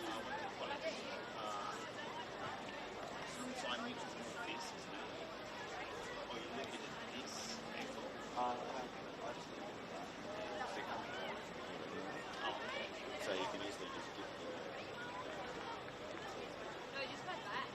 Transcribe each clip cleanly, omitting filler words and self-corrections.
So I'm using this now. Or you look at this angle. I just think so you can easily just get the No, just like that.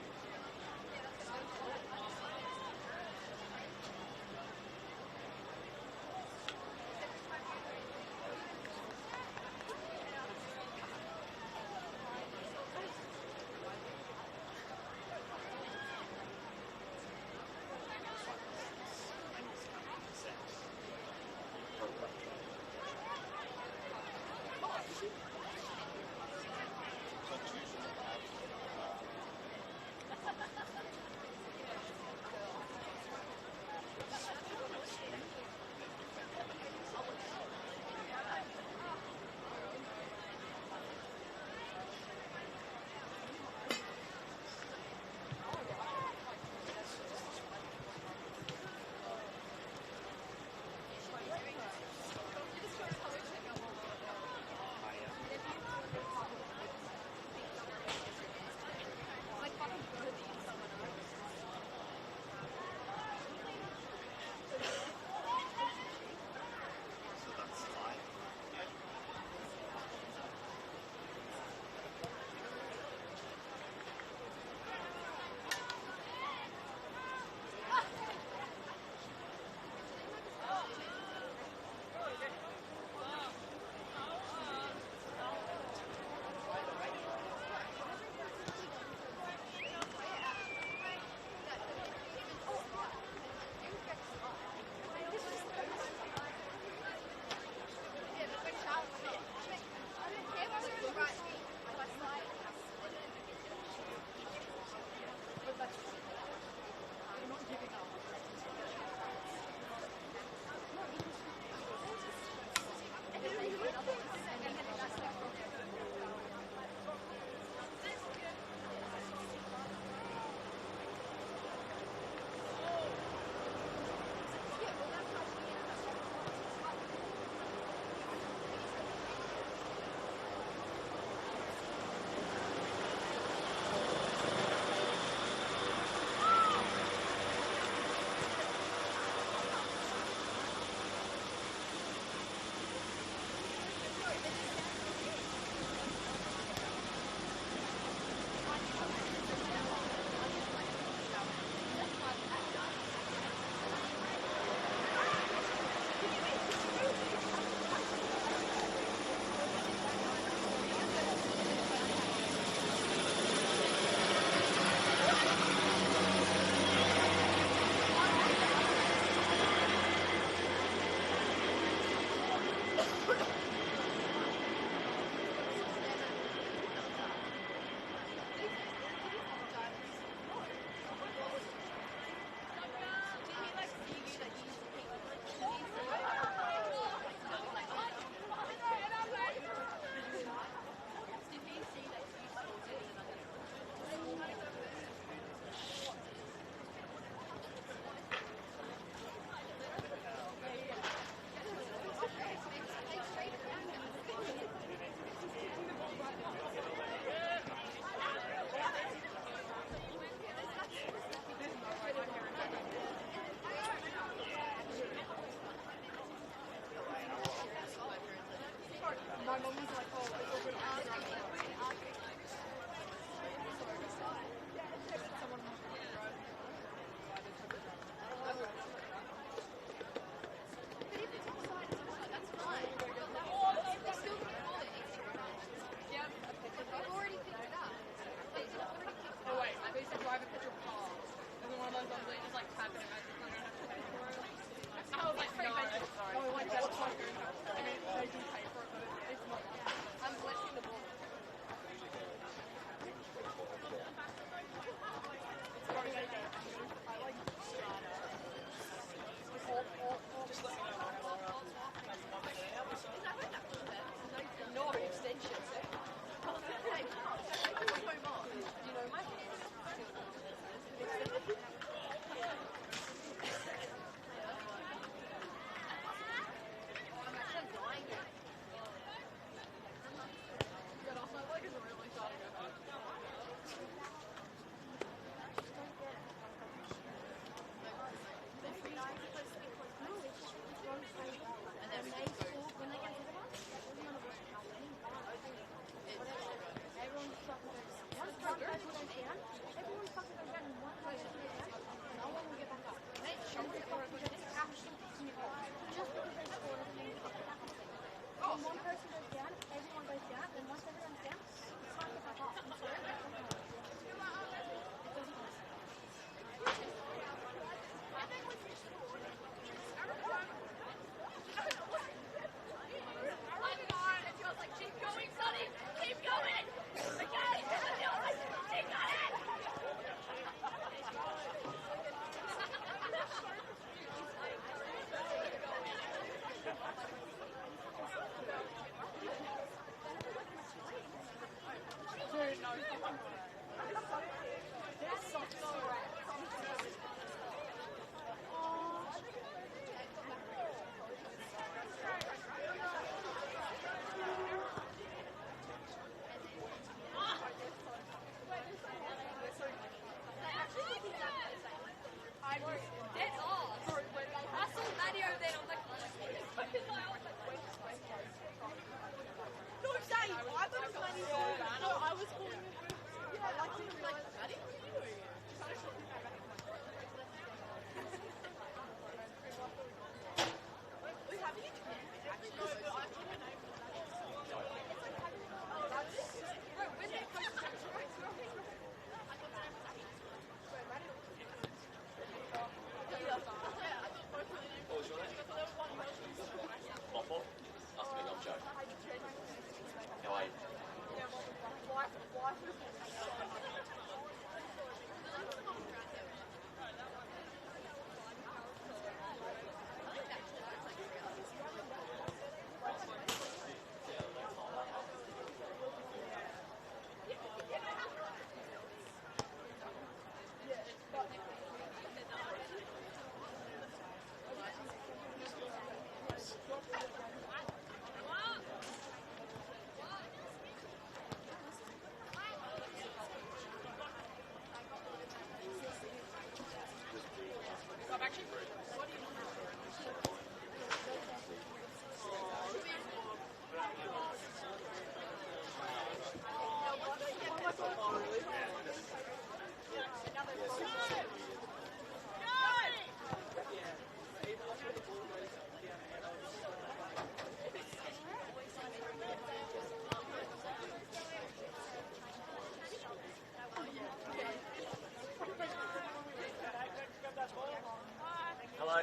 Hello.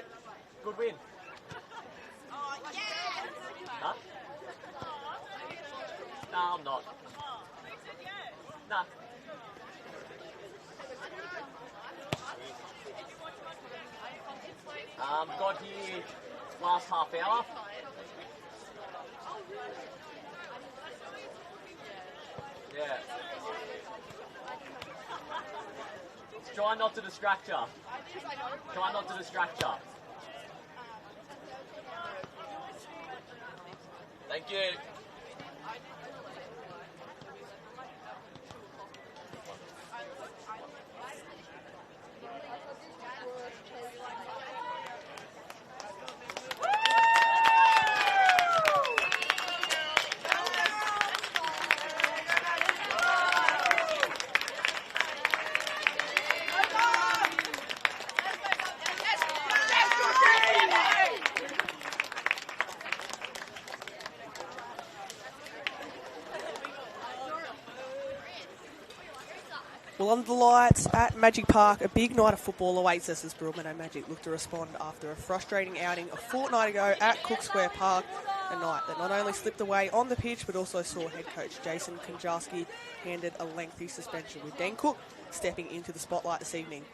Good win. Huh? No, I'm not. No. Got here last half hour. Yeah. Try not to distract you. Try not to distract you. Thank you. Well, under the lights at Magic Park, a big night of football awaits us as Broadmeadow Magic look to respond after a frustrating outing a fortnight ago at Cook Square Park, a night that not only slipped away on the pitch but also saw head coach Jason Konjarski handed a lengthy suspension, with Dan Cook stepping into the spotlight this evening.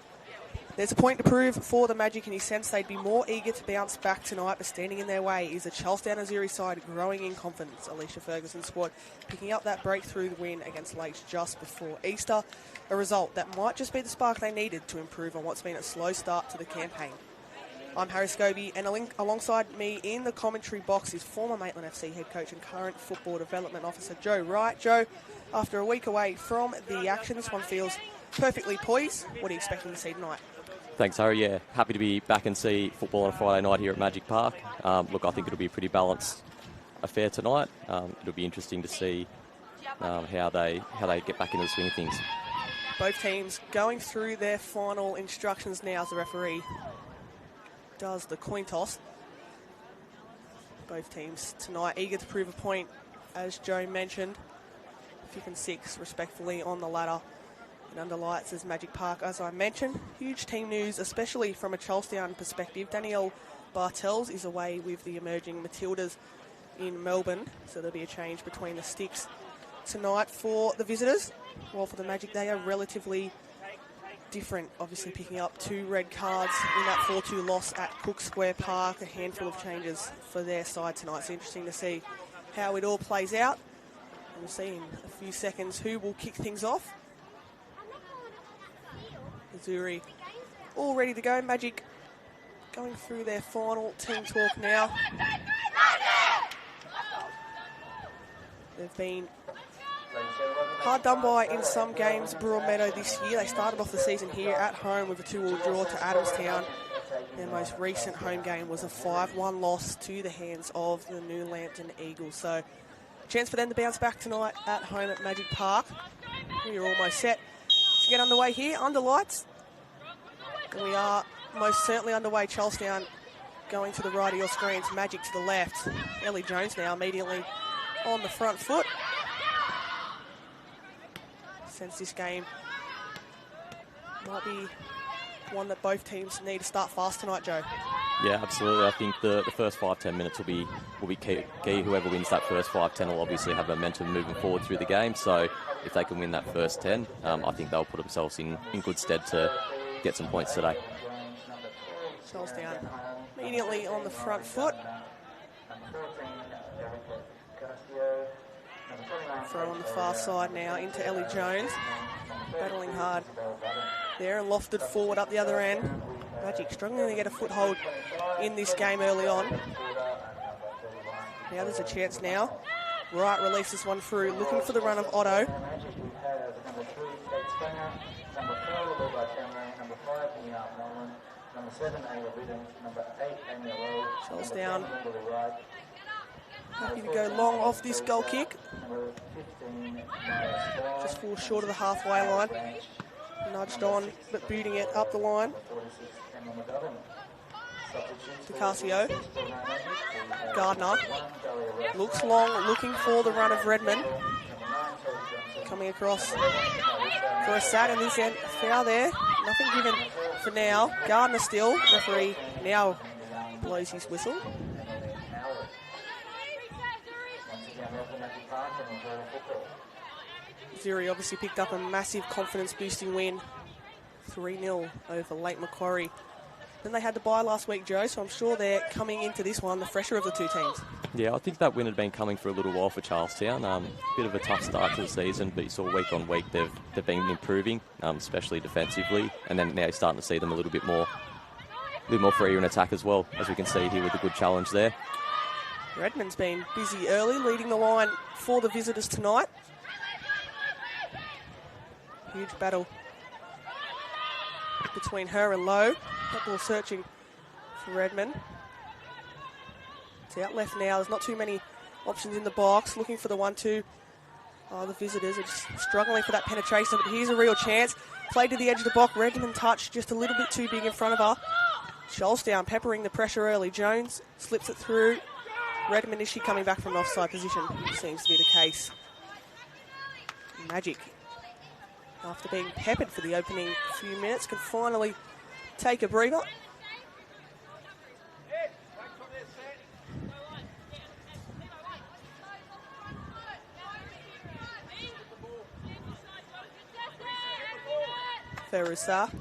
There's a point to prove for the Magic, and he sensed they'd be more eager to bounce back tonight, but standing in their way is a Charlestown Azzurri side growing in confidence. Alicia Ferguson's squad picking up that breakthrough win against Lakes just before Easter, a result that might just be the spark they needed to improve on what's been a slow start to the campaign. I'm Harry Scobie, and alongside me in the commentary box is former Maitland FC head coach and current football development officer Joe Wright. Joe, after a week away from the action, this one feels perfectly poised. What are you expecting to see tonight? Thanks, Harry. Yeah, happy to be back and see football on a Friday night here at Magic Park. Look, I think it'll be a pretty balanced affair tonight. It'll be interesting to see how they get back into the swing of things. Both teams going through their final instructions now as the referee does the coin toss. Both teams tonight eager to prove a point, as Joe mentioned. 5th and 6th, respectfully, on the ladder. And under lights is Magic Park, as I mentioned. Huge team news, especially from a Charlestown perspective. Danielle Bartels is away with the emerging Matildas in Melbourne, so there'll be a change between the sticks tonight for the visitors. While for the Magic, they are relatively different, obviously picking up 2 red cards in that 4-2 loss at Cook Square Park. A handful of changes for their side tonight. It's interesting to see how it all plays out. And we'll see in a few seconds who will kick things off. Azzurri all ready to go. Magic going through their final team talk now. They've been hard done by in some games, Broadmeadow, this year. They started off the season here at home with a 2-2 draw to Adamstown. Their most recent home game was a 5-1 loss to the hands of the New Lambton Eagles. So, chance for them to bounce back tonight at home at Magic Park. We're almost set to get underway here under lights. And we are most certainly underway. Charlestown going to the right of your screens, Magic to the left. Ellie Jones now immediately on the front foot. Since this game might be one that both teams need to start fast tonight, Joe. Yeah, absolutely. I think the first 5-10 minutes will be key. Whoever wins that first 5-10 will obviously have momentum moving forward through the game. So if they can win that first 10, I think they'll put themselves in good stead to get some points today. Charlestown immediately on the front foot. Throw on the far side now into Ellie Jones. Battling hard there and lofted forward up the other end. Magic struggling to get a foothold in this game early on. Now there's a chance now. Wright releases one through, looking for the run of Otto. Charlestown happy to go long off this goal kick. Just falls short of the halfway line. Nudged on, but booting it up the line. DiCasio. Gardner. Looks long, looking for the run of Redmond. Coming across for a sat in this end. Foul there. Nothing given for now. Gardner still. Referee now blows his whistle. Azzurri obviously picked up a massive confidence-boosting win. 3-0 over Lake Macquarie. Then they had to bye last week, Joe, so I'm sure they're coming into this one the fresher of the two teams. Yeah, I think that win had been coming for a little while for Charlestown. Bit of a tough start to the season, but you saw week on week they've been improving, especially defensively, and then now you're starting to see them a little bit more freer in attack as well, as we can see here with a good challenge there. Redmond's been busy early, leading the line for the visitors tonight. Huge battle between her and Lowe. That ball searching for Redmond. It's out left now. There's not too many options in the box. Looking for the 1-2. The visitors are just struggling for that penetration, but here's a real chance. Played to the edge of the box. Redmond touch just a little bit too big in front of her. Charlestown peppering the pressure early. Jones slips it through. Redmond, is she coming back from an offside position? Seems to be the case. Magic, after being peppered for the opening few minutes, can finally take a breather. Ferusa.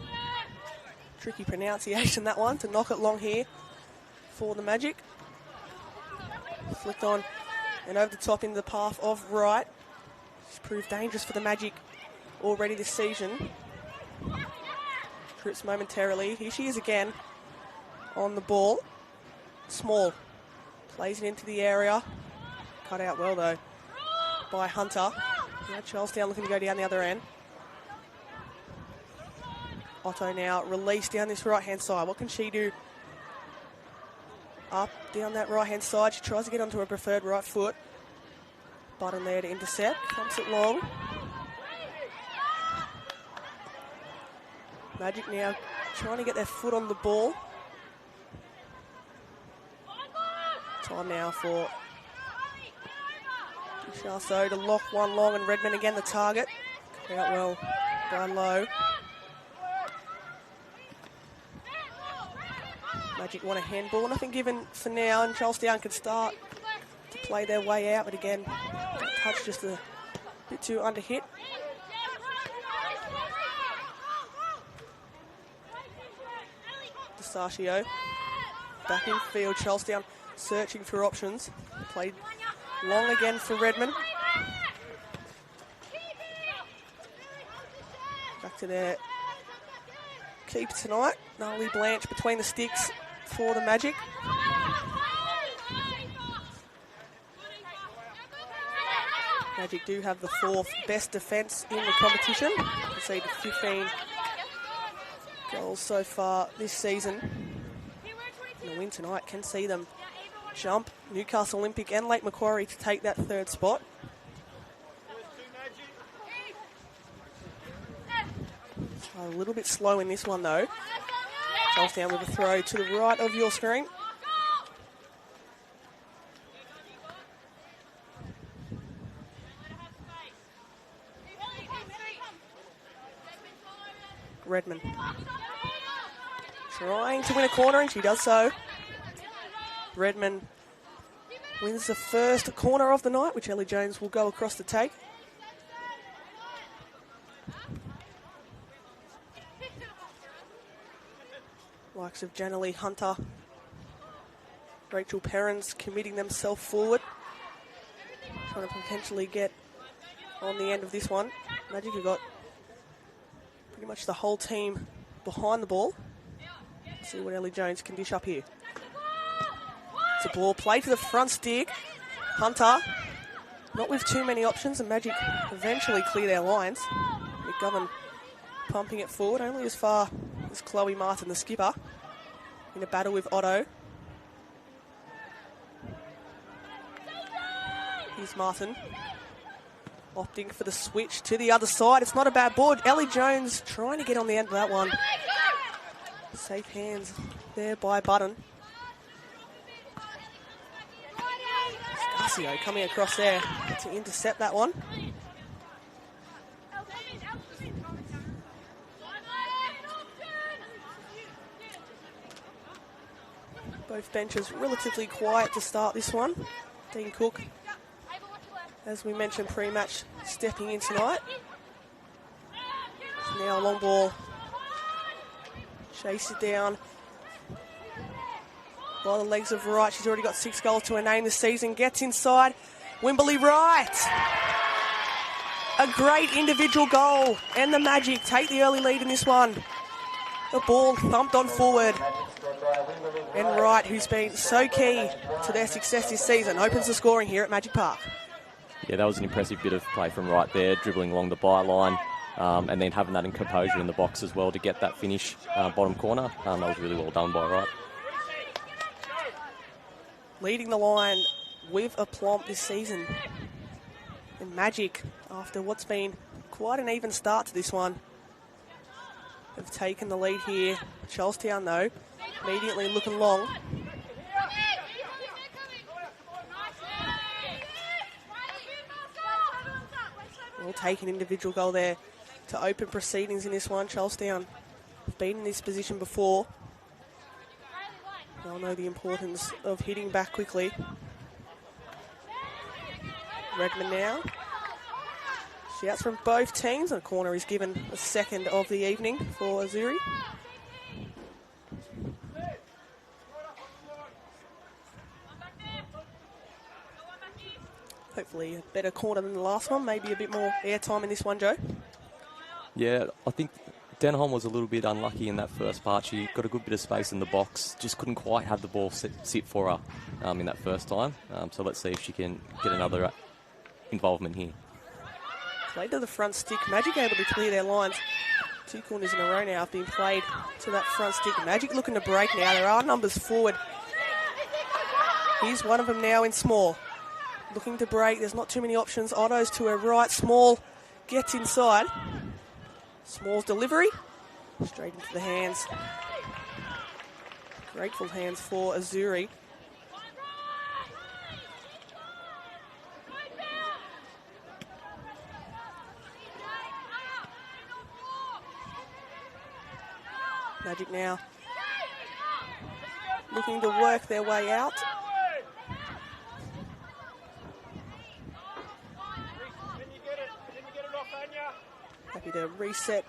Tricky pronunciation, that one, to knock it long here for the Magic. Flicked on and over the top into the path of Wright. She's proved dangerous for the Magic already this season. Trips momentarily. Here she is again on the ball. Small. Plays it into the area. Cut out well though by Hunter. Now Charlestown looking to go down the other end. Otto now released down this right-hand side. What can she do? Up, down that right-hand side. She tries to get onto her preferred right foot. Button there to intercept. Comes it long. Magic now trying to get their foot on the ball. Time now for Charlestown to lock one long, and Redmond again the target. Cut out well by Lowe. Magic want a handball, nothing given for now, and Charlestown can start to play their way out, but again, that touch just a bit too under hit. DiCasio back in field. Charlestown searching for options. Played long again for Redmond. Back to their keep tonight. Nolly Blanche between the sticks for the Magic. Magic do have the fourth best defence in the competition. Conceded 15 goals so far this season. And the win tonight can see them jump Newcastle Olympic and Lake Macquarie to take that third spot. A little bit slow in this one though. Charlestown with a throw to the right of your screen. Redmond trying to win a corner, and she does so. Redmond wins the first corner of the night, which Ellie Jones will go across to take. Likes of Janalee Hunter, Rachel Perrins committing themselves forward, trying to potentially get on the end of this one. Magic have got pretty much the whole team behind the ball. Let's see what Ellie Jones can dish up here. It's a ball play to the front stick. Hunter, not with too many options, and Magic eventually clear their lines. McGovern pumping it forward, only as far as Chloe Martin, the skipper, in a battle with Otto. Here's Martin, opting for the switch to the other side. It's not a bad board. Ellie Jones trying to get on the end of that one. Safe hands there by Button. Scarcio coming across there to intercept that one. Both benches relatively quiet to start this one. Dean Cook, as we mentioned pre-match, stepping in tonight. Now a long ball. Chase it down by the legs of Wright. She's already got 6 goals to her name this season. Gets inside. Wimberley Wright. A great individual goal. And the Magic take the early lead in this one. The ball thumped on forward. And Wright, who's been so key to their success this season, opens the scoring here at Magic Park. Yeah, that was an impressive bit of play from Wright there, dribbling along the byline, and then having that in composure in the box as well to get that finish bottom corner. That was really well done by Wright. Leading the line with aplomb this season. And Magic, after what's been quite an even start to this one, have taken the lead here. Charlestown, though, immediately looking long. We'll take an individual goal there to open proceedings in this one. Charlestown have been in this position before. They'll know the importance of hitting back quickly. Redmond now. Shouts from both teams. And a corner is given the second of the evening for Azzurri. Hopefully a better corner than the last one. Maybe a bit more airtime in this one, Joe. Yeah, I think Denholm was a little bit unlucky in that first part. She got a good bit of space in the box, just couldn't quite have the ball sit for her in that first time. So let's see if she can get another involvement here. Played to the front stick. Magic able to clear their lines. 2 corners in a row now have been played to that front stick. Magic looking to break now. There are numbers forward. Here's one of them now in Small. Looking to break. There's not too many options. Otto's to her right. Small gets inside. Small's delivery. Straight into the hands. Grateful hands for Azzurri. Magic now looking to work their way out. Happy to reset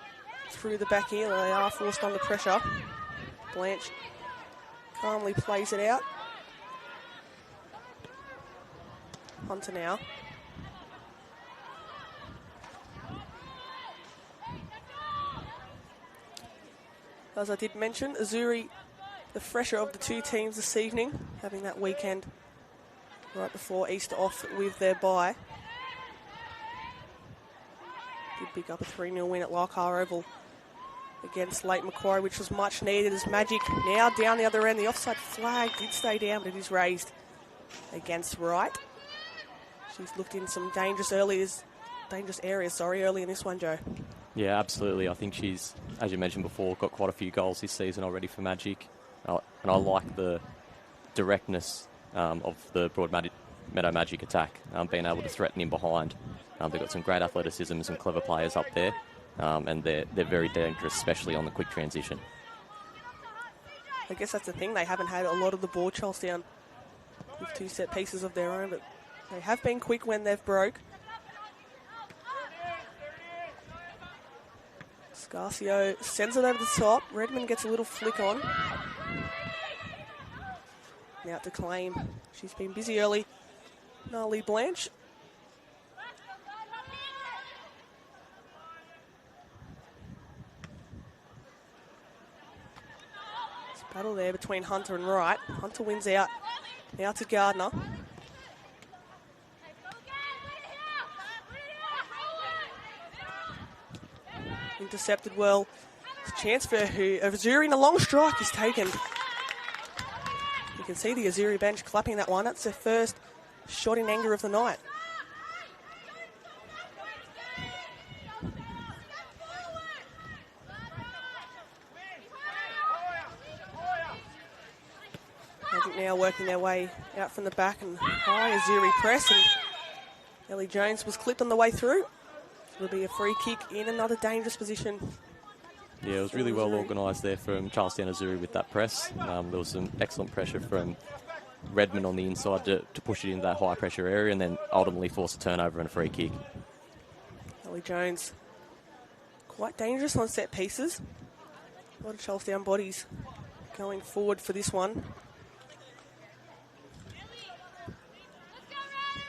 through the back heel. They are forced under pressure. Blanche calmly plays it out. Hunter now. As I did mention, Azzurri, the fresher of the 2 teams this evening, having that weekend right before Easter off with their bye. Did pick up a 3-0 win at Leichhardt Oval against Lake Macquarie, which was much needed as Magic now down the other end. The offside flag did stay down, but it is raised against Wright. She's looked in some dangerous areas early in this one, Joe. Yeah, absolutely. I think she's, as you mentioned before, got quite a few goals this season already for Magic. And I like the directness of the Broadmeadow Magic attack, being able to threaten in behind. They've got some great athleticism and some clever players up there, and they're very dangerous, especially on the quick transition. I guess that's the thing. They haven't had a lot of the ball, Charlestown, with 2 set pieces of their own, but they have been quick when they've broke. Scarcio sends it over the top. Redmond gets a little flick on. Now to claim. She's been busy early. Nali Blanche. It's a battle there between Hunter and Wright. Hunter wins out. Now to Gardner. Intercepted well. It's a chance for Azzurri, and a long strike is taken. You can see the Azzurri bench clapping that one. That's their first shot in anger of the night. Magic now working their way out from the back and high Azzurri press, and Ellie Jones was clipped on the way through. It'll be a free kick in another dangerous position. Yeah, it was really well organised there from Charlestown Azzurri with that press. There was some excellent pressure from Redmond on the inside to push it into that high pressure area and then ultimately force a turnover and a free kick. Ellie Jones, quite dangerous on set pieces. A lot of Charlestown bodies going forward for this one.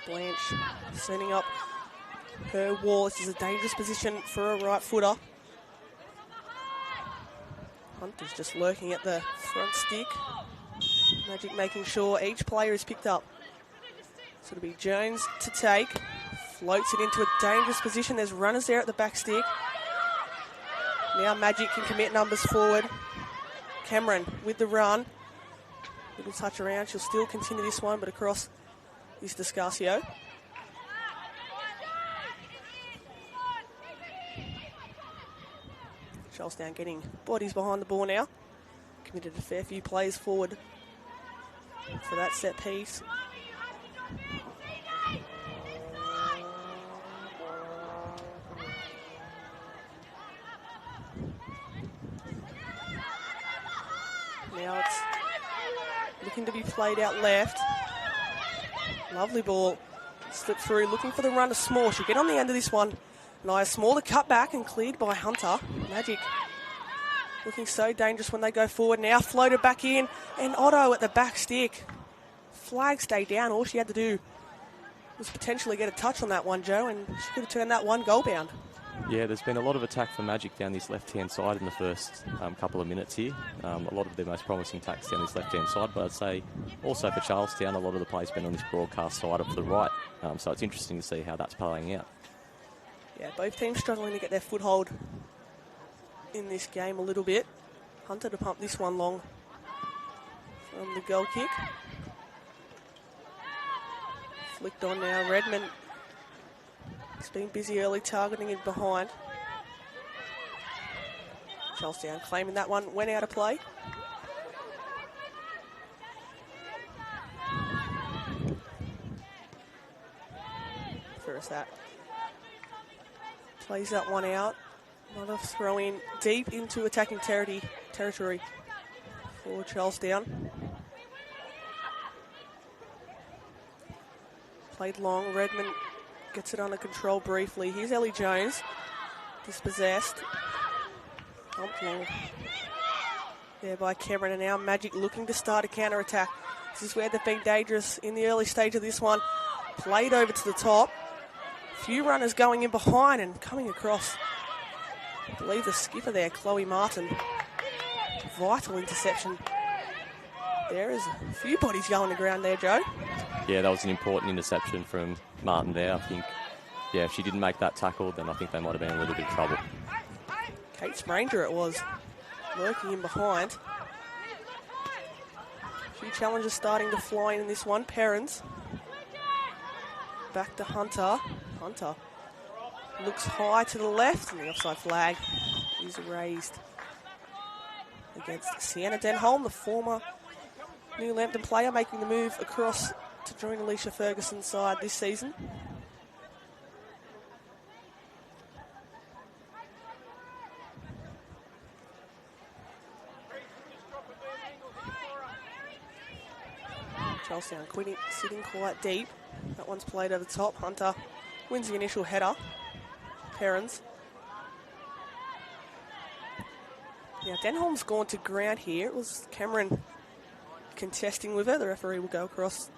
Blanche setting up her wall. This is a dangerous position for a right footer. Hunter's just lurking at the front stick. Magic making sure each player is picked up. So it'll be Jones to take. Floats it into a dangerous position. There's runners there at the back stick. Now Magic can commit numbers forward. Cameron with the run. Little touch around. She'll still continue this one, but across is Scarcio. Charlestown getting bodies behind the ball now. Committed a fair few plays forward for that set piece. Now it's looking to be played out left. Lovely ball. Slip through, looking for the run to Small. She'll get on the end of this one. Nia Small, the cut back and cleared by Hunter. Magic looking so dangerous when they go forward. Now floated back in, and Otto at the back stick. Flag stayed down. All she had to do was potentially get a touch on that one, Joe, and she could have turned that one goal bound. Yeah, there's been a lot of attack for Magic down this left-hand side in the first couple of minutes here. A lot of their most promising attacks down this left-hand side, but I'd say also for Charlestown, a lot of the play's been on this broadcast side up the right. So it's interesting to see how that's playing out. Yeah, both teams struggling to get their foothold in this game a little bit. Hunter to pump this one long from the goal kick. Flicked on now. Redmond has been busy early targeting it behind. Charlestown claiming that one went out of play. First that. Plays that one out. Another throw in deep into attacking territory for Charlestown. Played long. Redmond gets it under control briefly. Here's Ellie Jones. Dispossessed. Pumped long. There by Cameron, and now Magic looking to start a counter-attack. This is where they've been dangerous in the early stage of this one. Played over to the top. Few runners going in behind and coming across. I believe the skipper there, Chloe Martin. Vital interception. There is a few bodies going to ground there, Joe. Yeah, that was an important interception from Martin there. I think, yeah, if she didn't make that tackle, then I think they might have been in a little bit of trouble. Kate Spranger it was, lurking in behind. A few challenges starting to fly in this one. Perrins. Back to Hunter. Hunter looks high to the left, and the offside flag is raised against Sienna Denholm, the former New Lambton player, making the move across to join Alicia Ferguson's side this season. Charlestown sitting quite deep. That one's played over the top. Hunter wins the initial header. Perrins. Now, Denholm's gone to ground here. It was Cameron contesting with her. The referee will go across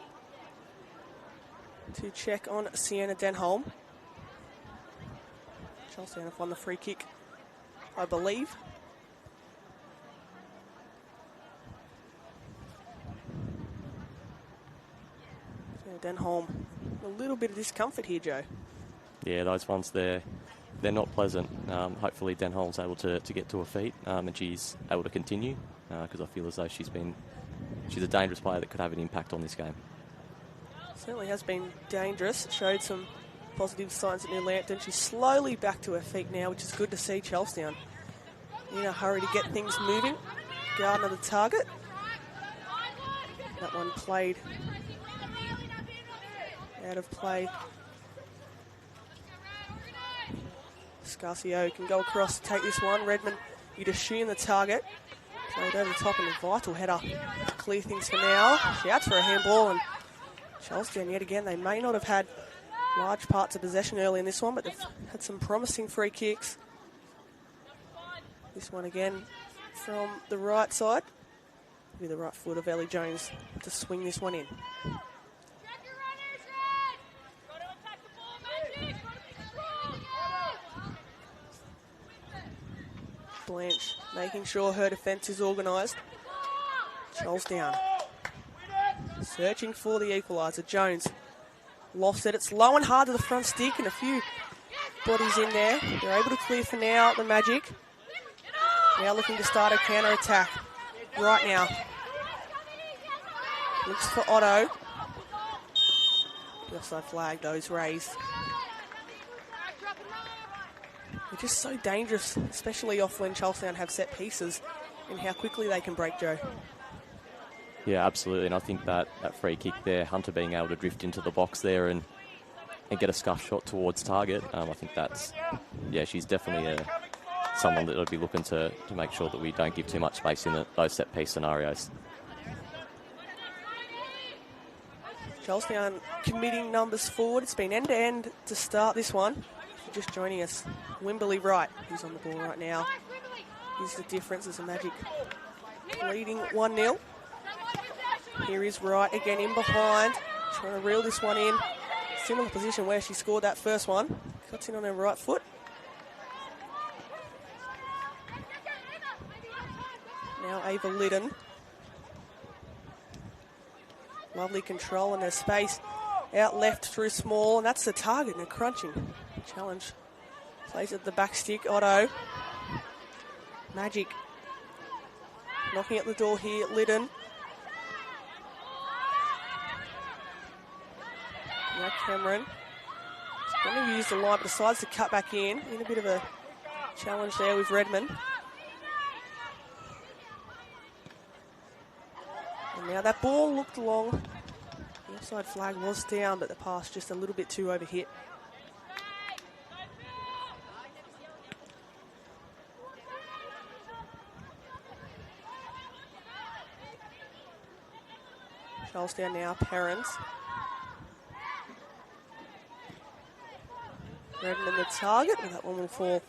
to check on Sienna Denholm. Charlestown have won the free kick, I believe. Denholm, a little bit of discomfort here, Joe. Yeah, those ones they're not pleasant. Hopefully Denholm's able to get to her feet and she's able to continue because I feel as though she's a dangerous player that could have an impact on this game. Certainly has been dangerous. Showed some positive signs at New Lambton. She's slowly back to her feet now, which is good to see. Charlestown in a hurry to get things moving. Gardner the target. That one played out of play. Scarcio can go across to take this one. Redmond, you'd assume the target. Played over the top and a vital header to clear things for now. She outs for a handball, and Charlestown yet again, they may not have had large parts of possession early in this one, but they've had some promising free kicks. This one again from the right side. With the right foot of Ellie Jones to swing this one in. Blanche making sure her defence is organised. Charlestown searching for the equaliser. Jones lost it. It's low and hard to the front stick and a few bodies in there. They're able to clear for now the Magic. Now looking to start a counter-attack right now. Looks for Otto. The offside flag, those raised. They're just so dangerous, especially off when Charlestown have set pieces and how quickly they can break, Joe. Yeah, absolutely. And I think that free kick there, Hunter being able to drift into the box there and get a scuff shot towards target, I think that's, yeah, she's definitely someone that would be looking to make sure that we don't give too much space in those set piece scenarios. Charlestown committing numbers forward. It's been end-to-end to start this one. If you're just joining us, Wimberley Wright, who's on the ball right now. Here's the difference as a Magic leading 1-0. Here is Wright again in behind, trying to reel this one in. Similar position where she scored that first one. Cuts in on her right foot. Now Ava Liddon. Lovely control in their space. Out left through Small, and that's the target. And a crunching challenge. Plays at the back stick. Otto. Magic. Knocking at the door here. Liddon. Now Cameron. He's going to use the line, but decides to cut back in a bit of a challenge there with Redmond. And now that ball looked long. The offside flag was down, but the pass just a little bit too overhit. Charlestown now, Perrins. Redmond the target, and that one will fall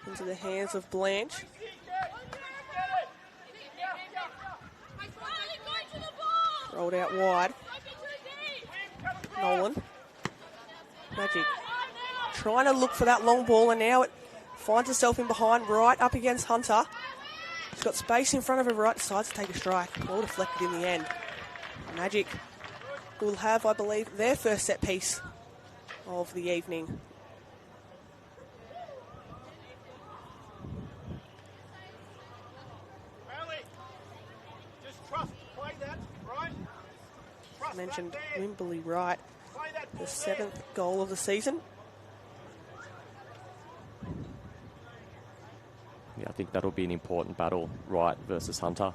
into the hands of Blanche. Rolled out wide. Nolan. Magic. Trying to look for that long ball, and now it finds itself in behind, right up against Hunter. She's got space in front of her right, decides to take a strike. All deflected in the end. Magic will have, I believe, their first set piece of the evening. Mentioned Wimberley Wright, the 7th goal of the season. Yeah, I think that'll be an important battle, Wright versus Hunter.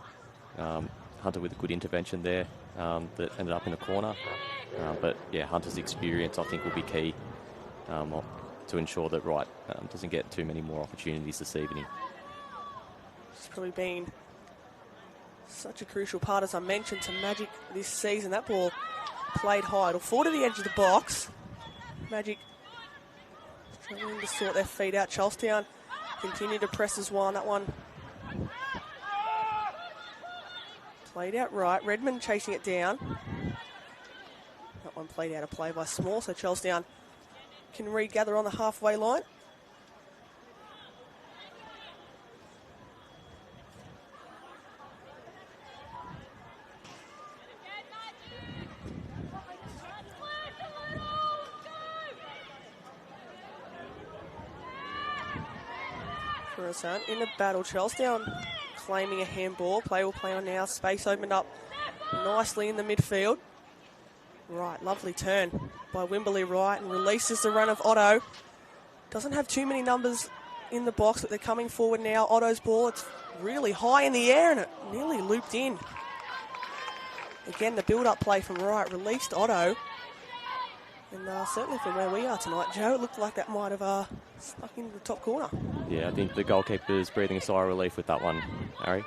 Hunter with a good intervention there that ended up in a corner. But yeah, Hunter's experience I think will be key to ensure that Wright doesn't get too many more opportunities this evening. She's probably been Such a crucial part, as I mentioned, to Magic this season. That ball played high. It'll fall to the edge of the box. Magic struggling to sort their feet out. Charlestown continue to press as one. That one played out right. Redmond chasing it down. That one played out of play by Small, so Charlestown can regather on the halfway line. In a battle, Charlestown claiming a handball. Play will play on now. Space opened up nicely in the midfield. Right, lovely turn by Wimberley Wright, and releases the run of Otto. Doesn't have too many numbers in the box, but they're coming forward now. Otto's ball, it's really high in the air and it nearly looped in. Again, the build-up play from Wright released Otto. And certainly from where we are tonight, Joe, it looked like that might have snuck into the top corner. Yeah, I think the goalkeeper's breathing a sigh of relief with that one, Harry.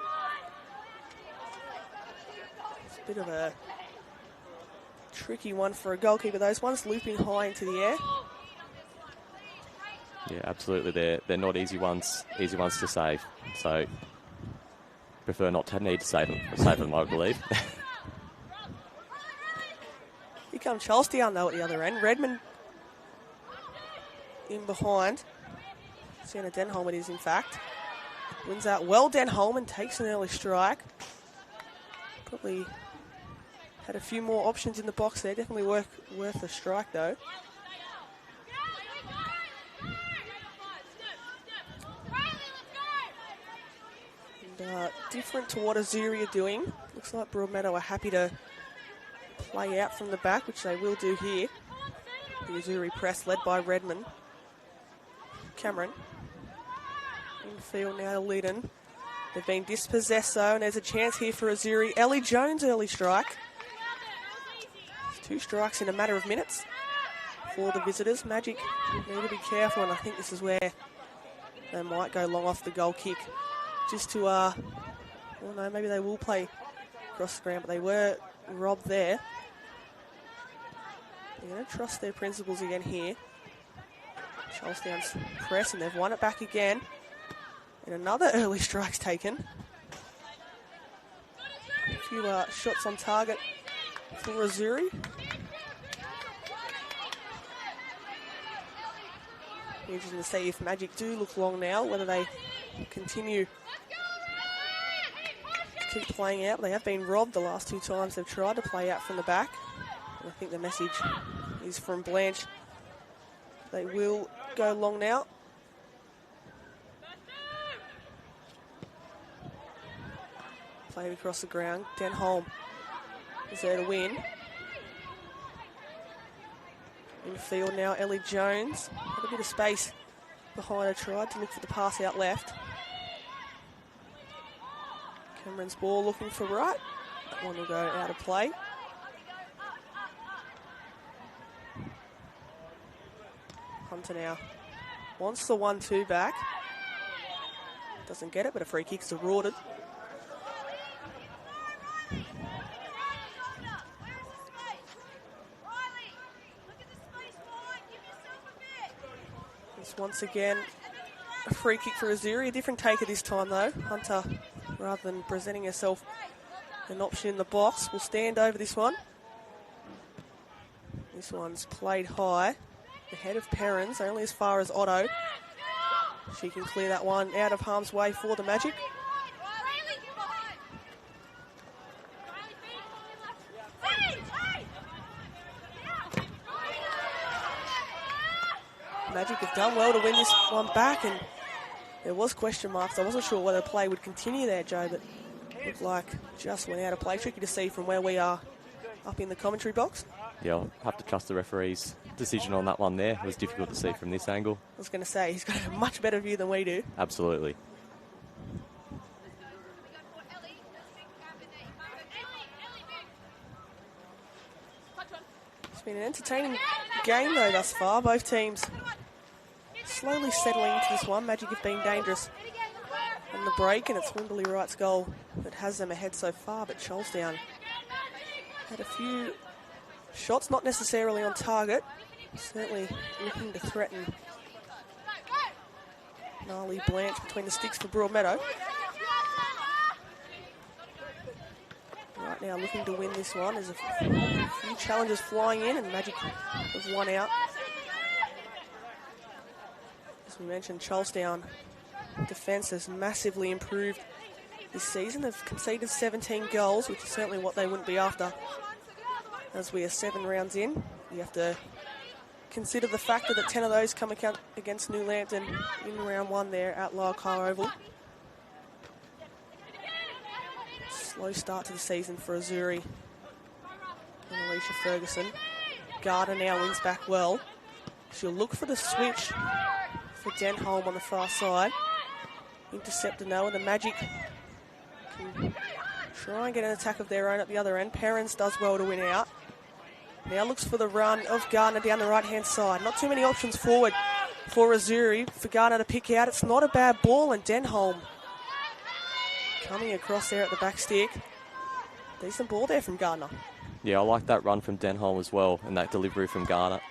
It's a bit of a tricky one for a goalkeeper. Those ones looping high into the air. Yeah, absolutely. They're not easy ones to save. So prefer not to need to save them, I believe. Here comes Charlestown though at the other end. Redmond in behind. Sienna Denholm it is, in fact. Wins out well. Denholm and takes an early strike. Probably had a few more options in the box there. Definitely worth a strike though. And different to what Azzurri are doing. Looks like Broadmeadow are happy to play out from the back, which they will do here. The Azzurri press led by Redmond. Cameron. Infield now to Lytton. They've been dispossessed though, and there's a chance here for Azzurri. Ellie Jones early strike. 2 strikes in a matter of minutes for the visitors. Magic need to be careful, and I think this is where they might go long off the goal kick. Just to, well no, maybe they will play across the ground, but they were robbed there. They're going to trust their principles again here. Charlestown's press, and they've won it back again. And another early strike's taken. A few shots on target for Azzurri. Interesting to see if Magic do look long now, whether they continue to keep playing out. They have been robbed the last 2 times they've tried to play out from the back. And I think the message is from Blanche. They will go long now. Played across the ground. Denholm is there to win. In field now, Ellie Jones. Had a bit of space behind her, tried to look for the pass out left. Cameron's ball looking for right. That one will go out of play. Hunter now wants the 1-2 back. Doesn't get it, but a free kick's awarded. Once again, a free kick for Azzurri. A different taker this time though. Hunter, rather than presenting herself an option in the box, will stand over this one. This one's played high. Ahead of Perrins, only as far as Otto. She can clear that one out of harm's way for the Magic. Magic have done well to win this one back, and there was question marks. I wasn't sure whether play would continue there, Joe, but looked like just went out of play. Tricky to see from where we are up in the commentary box. Yeah, I'll have to trust the referee's decision on that one there. It was difficult to see from this angle. I was going to say, he's got a much better view than we do. Absolutely. It's been an entertaining game, though, thus far. Both teams slowly settling into this one. Magic have been dangerous on the break, and it's Wimberley Wright's goal that has them ahead so far, but Charlestown had a few shots, not necessarily on target, certainly looking to threaten gnarly Blanche between the sticks for Broadmeadow. Right now looking to win this one. There's a few challenges flying in, and Magic have won out. As we mentioned, Charlestown defence has massively improved this season. They've conceded 17 goals, which is certainly what they wouldn't be after. As we are 7 rounds in, you have to consider the factor that 10 of those come against New Lambton in round 1 there at Lyle Kyle Oval. Slow start to the season for Azzurri and Alicia Ferguson. Gardner now wins back well. She'll look for the switch for Denholm on the far side. Interceptor now, and the Magic can try and get an attack of their own at the other end. Perrins does well to win out. Now looks for the run of Gardner down the right-hand side. Not too many options forward for Azzurri. For Gardner to pick out. It's not a bad ball, and Denholm coming across there at the back stick. Decent ball there from Gardner. Yeah, I like that run from Denholm as well, and that delivery from Gardner.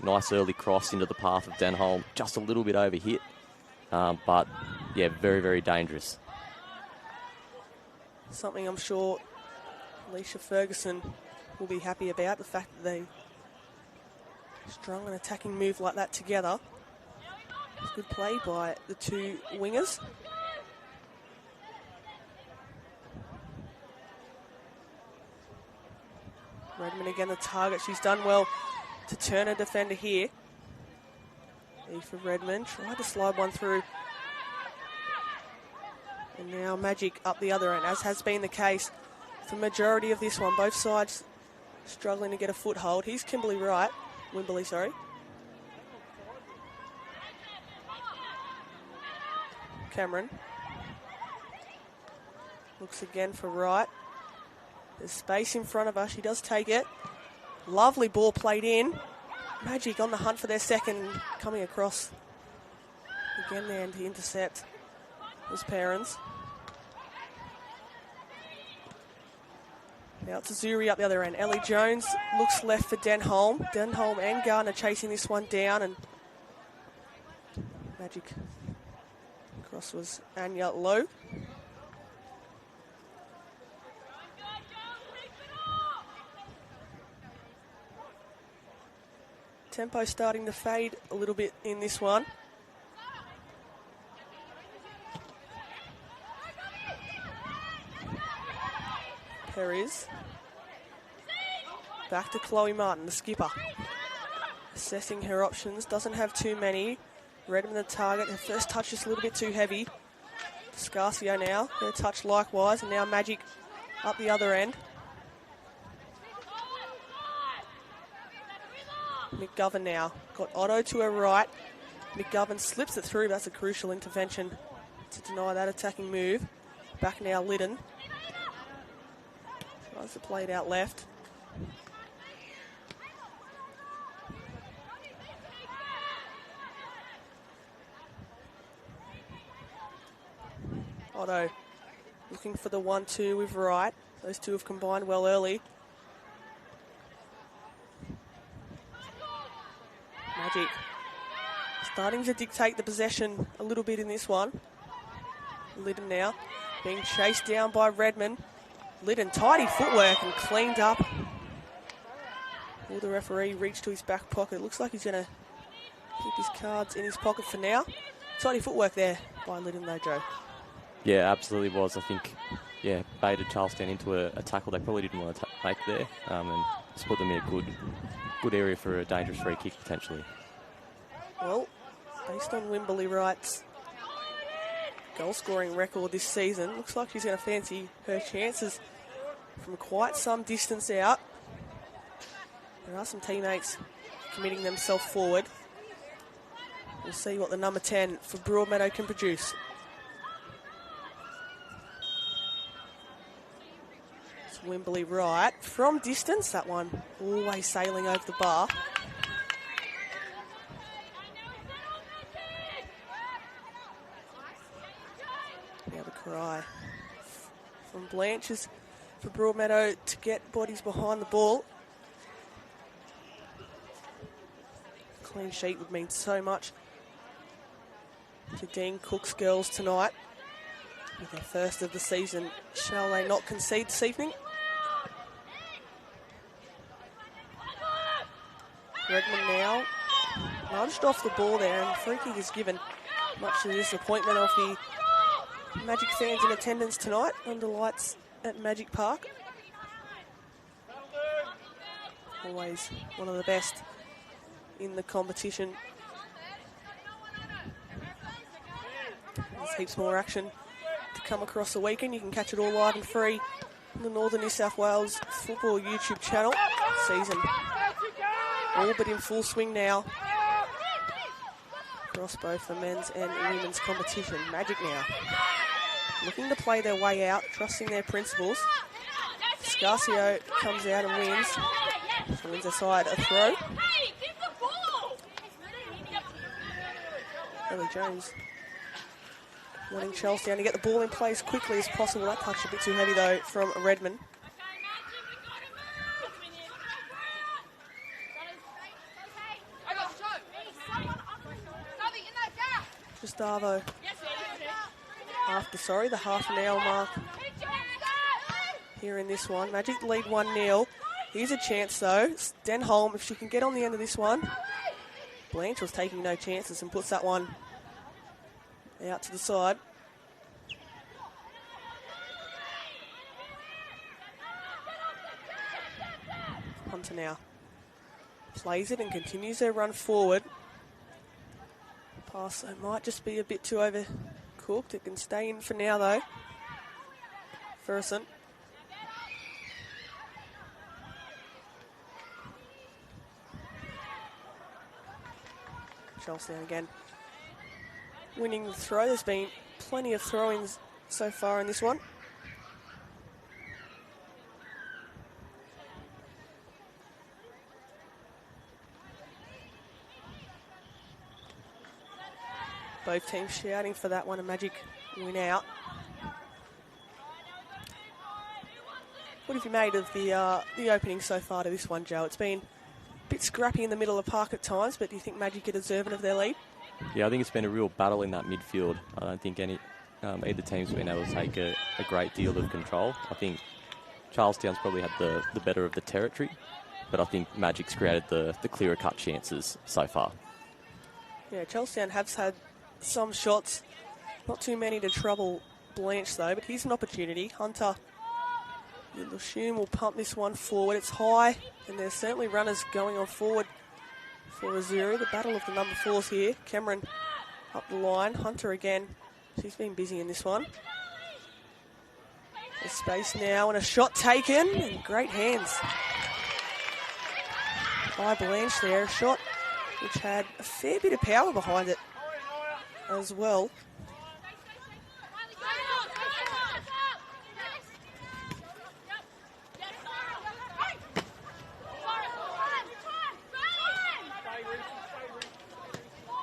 Nice early cross into the path of Denholm. Just a little bit overhit, but yeah, very, very dangerous. Something I'm sure Alicia Ferguson will be happy about, the fact that they strung an attacking move like that together. Good play by the two wingers. Redmond again the target. She's done well to turn a defender here. For Redmond, tried to slide one through. And now Magic up the other end, as has been the case for the majority of this one. Both sides struggling to get a foothold. Here's Wimberley, sorry. Cameron. Looks again for Wright. There's space in front of her. She does take it. Lovely ball played in. Magic on the hunt for their second, coming across again there to intercept was Perrins. Now it's Azzurri up the other end. Ellie Jones looks left for Denholm. Denholm and Gardner chasing this one down, and Magic cross was Anya Lowe. Tempo starting to fade a little bit in this one. Perez. Back to Chloe Martin, the skipper. Assessing her options, doesn't have too many. Redmond the target, her first touch just a little bit too heavy. Scarcio now, her touch likewise, and now Magic up the other end. McGovern now, got Otto to her right. McGovern slips it through, that's a crucial intervention to deny that attacking move. Back now Liddon. Tries to play it out left. Otto looking for the 1-2 with Wright. Those two have combined well early. Magic starting to dictate the possession a little bit in this one. Liddon now being chased down by Redmond. Liddon, tidy footwork and cleaned up. Will the referee reach to his back pocket? Looks like he's going to keep his cards in his pocket for now. Tidy footwork there by Liddon though, Joe. Yeah, absolutely was. I think, yeah, baited Charlestown into a tackle they probably didn't want to make there, and just put them in a good area for a dangerous free kick potentially. Well, based on Wimberley Wright's goal-scoring record this season, looks like she's going to fancy her chances from quite some distance out. There are some teammates committing themselves forward. We'll see what the number 10 for Broadmeadow can produce. It's Wimberley Wright. From distance, that one always sailing over the bar. cry from Blanches for Broadmeadow to get bodies behind the ball. Clean sheet would mean so much to Dean Cook's girls tonight. With their first of the season, shall they not concede this evening? Redmond now nudged off the ball there, and free kick is given, much to the disappointment of the Magic fans in attendance tonight under lights at Magic Park. Always one of the best in the competition. There's heaps more action to come across the weekend. You can catch it all live and free on the Northern New South Wales Football YouTube channel. Season all but in full swing now across both the men's and women's competition. Magic now looking to play their way out, trusting their principles. Scarcio comes out and wins. She wins aside a throw. Ellie Jones wanting Charlestown to get the ball in play as quickly as possible. That touch a bit too heavy though from Redmond. Gustavo after, the half an hour mark here in this one. Magic lead 1-0. Here's a chance though. Denholm, if she can get on the end of this one. Blanche was taking no chances and puts that one out to the side. Hunter now plays it and continues their run forward. Pass might just be a bit too overcooked. It can stay in for now though. Ferguson. Charlestown again winning the throw. There's been plenty of throw-ins so far in this one. Both teams shouting for that one, a Magic win out. What have you made of the opening so far to this one, Joe? It's been a bit scrappy in the middle of the park at times, but do you think Magic are deserving of their lead? Yeah, I think it's been a real battle in that midfield. I don't think either team's been able to take a great deal of control. I think Charlestown's probably had the better of the territory, but I think Magic's created the clearer cut chances so far. Yeah, Charlestown has had some shots, not too many to trouble Blanche though, but here's an opportunity. Hunter, you'll assume, will pump this one forward. It's high, and there's certainly runners going on forward for Azzurri. The battle of the number 4s here. Cameron up the line. Hunter again. She's been busy in this one. There's space now and a shot taken, and great hands by Blanche there. A shot which had a fair bit of power behind it as well.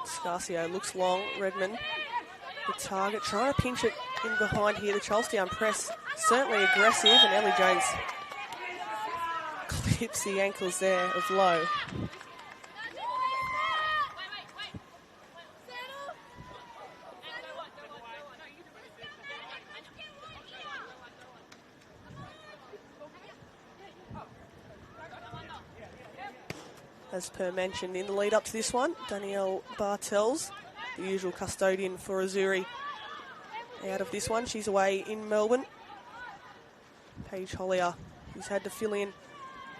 Scarcio looks long. Redmond, the target, trying to pinch it in behind here. The Charlestown press certainly aggressive, and Ellie Jones clips the ankles there of Lowe. As per mentioned in the lead up to this one, Danielle Bartels, the usual custodian for Azzurri, out of this one. She's away in Melbourne. Paige Hollier, who's had to fill in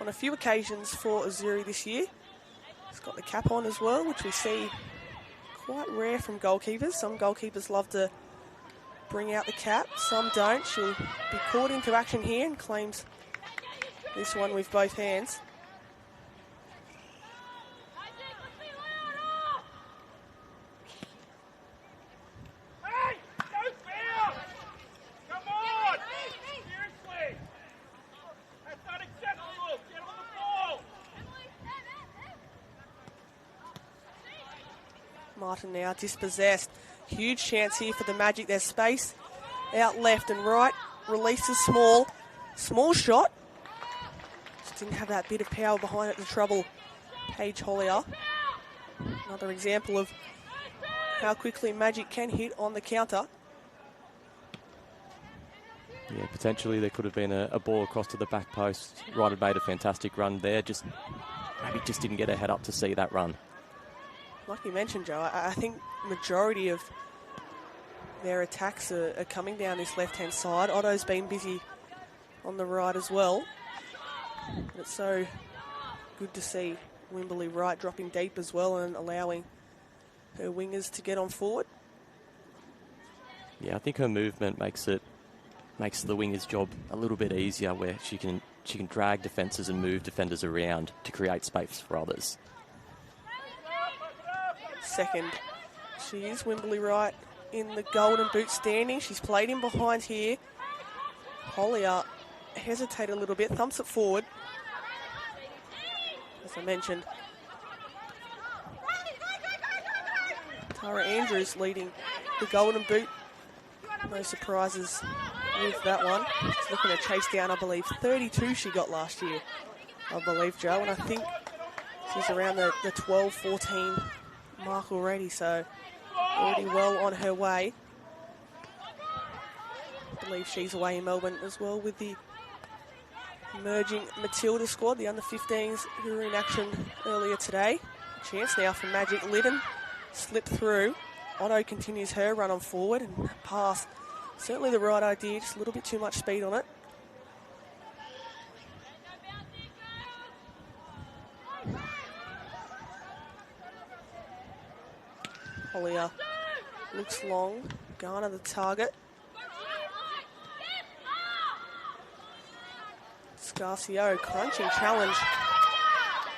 on a few occasions for Azzurri this year. She's got the cap on as well, which we see quite rare from goalkeepers. Some goalkeepers love to bring out the cap, some don't. She'll be caught into action here and claims this one with both hands. Martin now dispossessed. Huge chance here for the Magic. There's space out left and right. Releases small. Small shot. Just didn't have that bit of power behind it to trouble Paige Hollier. Another example of how quickly Magic can hit on the counter. Yeah, potentially there could have been a ball across to the back post. Ryder made a fantastic run there. Maybe just didn't get her head up to see that run. Like you mentioned, Joe, I think majority of their attacks are coming down this left-hand side. Otto's been busy on the right as well. But it's so good to see Wimberley Wright dropping deep as well and allowing her wingers to get on forward. Yeah, I think her movement makes the winger's job a little bit easier, where she can drag defences and move defenders around to create space for others. Second, she is Wimberley Wright in the golden boot standing. She's played in behind here. Hollier hesitated a little bit, thumps it forward. As I mentioned, Tara Andrews leading the golden boot. No surprises with that one. She's looking to chase down, I believe, 32 she got last year, I believe, Joe. And I think she's around the 12, 14 mark already, so already well on her way. I believe she's away in Melbourne as well with the emerging Matilda squad, the under-15s who were in action earlier today. A chance now for Magic. Liddon slipped through. Otto continues her run on forward, and that pass, certainly the right idea, just a little bit too much speed on it. Hollier looks long. Garner the target. Scarcio, crunching challenge.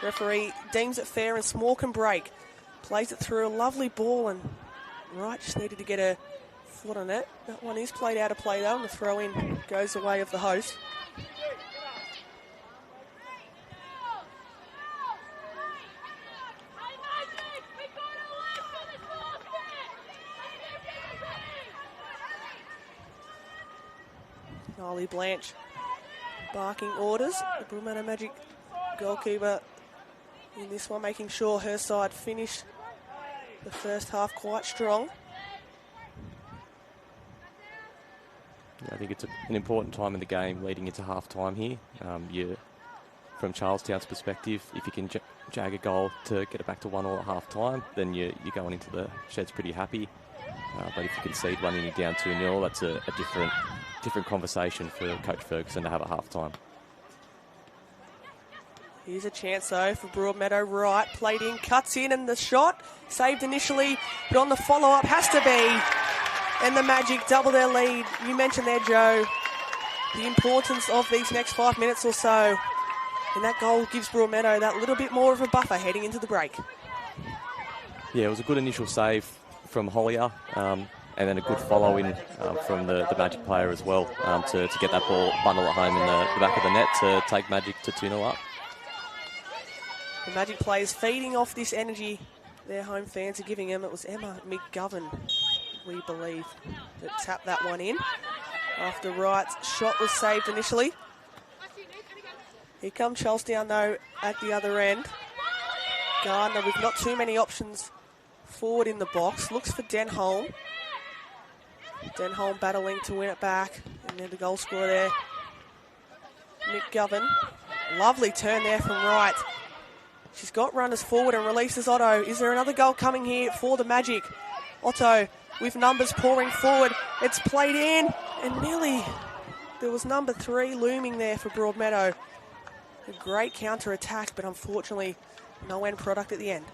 Referee deems it fair and Small can break. Plays it through, a lovely ball, and Wright just needed to get her foot on it. That one is played out of play though, and the throw in goes the way of the host. Nolly Blanche barking orders. The Broadmeadow Magic goalkeeper in this one, making sure her side finished the first half quite strong. Yeah, I think it's an important time in the game leading into half-time here. From Charlestown's perspective, if you can jag a goal to get it back to 1-1 at half-time, then you're going into the sheds pretty happy. But if you concede one and you're down 2-0, that's a different conversation for Coach Ferguson to have at half-time. Here's a chance though for Broadmeadow. Wright played in, cuts in, and the shot saved initially, but on the follow-up has to be. And the Magic double their lead. You mentioned there, Joe, the importance of these next 5 minutes or so. And that goal gives Broadmeadow that little bit more of a buffer heading into the break. Yeah, it was a good initial save from Hollier, and then a good follow-in from the Magic player as well, to get that ball bundle at home in the back of the net to take Magic to 2-0 up. The Magic players feeding off this energy their home fans are giving them. It was Emma McGovern, we believe, that tapped that one in after Wright's shot was saved initially. Here comes Charlestown though at the other end. Gardner with not too many options forward in the box. Looks for Denholm. Denholm battling to win it back. And then the goal scorer there, McGovern. Lovely turn there from Wright. She's got runners forward and releases Otto. Is there another goal coming here for the Magic? Otto with numbers pouring forward. It's played in, and nearly there was number 3 looming there for Broadmeadow. A great counter-attack, but unfortunately no end product at the end.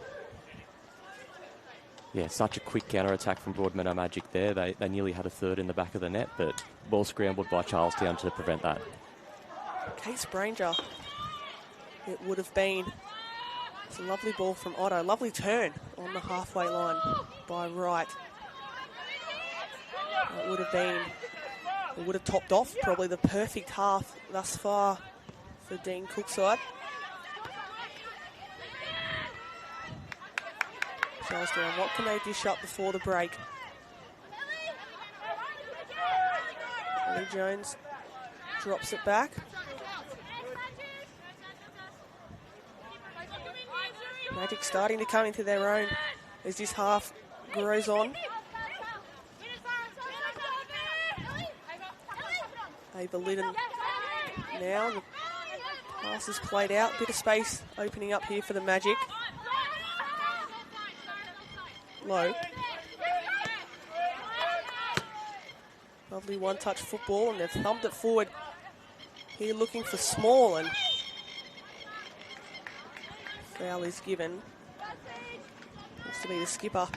Yeah, such a quick counter-attack from Broadmeadow Magic there. They nearly had a third in the back of the net, but ball scrambled by Charlestown to prevent that. Kate Spranger, it would have been. It's a lovely ball from Otto. Lovely turn on the halfway line by Wright. It would have topped off probably the perfect half thus far for Dean Cookside. Charlestown, what can they dish up before the break? Lee Jones drops it back. Magic starting to come into their own as this half grows on. Ava Liddon now. The pass is played out. Bit of space opening up here for the Magic. Low. Lovely one-touch football, and they've thumped it forward here looking for Small, and foul is given. Looks to be the skipper,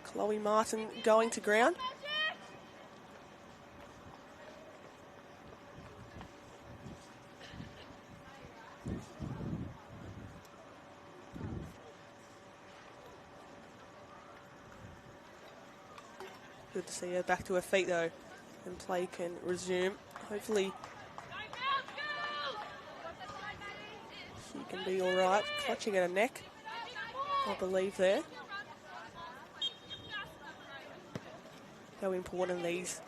Chloe Martin, going to ground. Good to see her back to her feet though, and play can resume. Hopefully she can be all right. Clutching at her neck, I believe there. How important these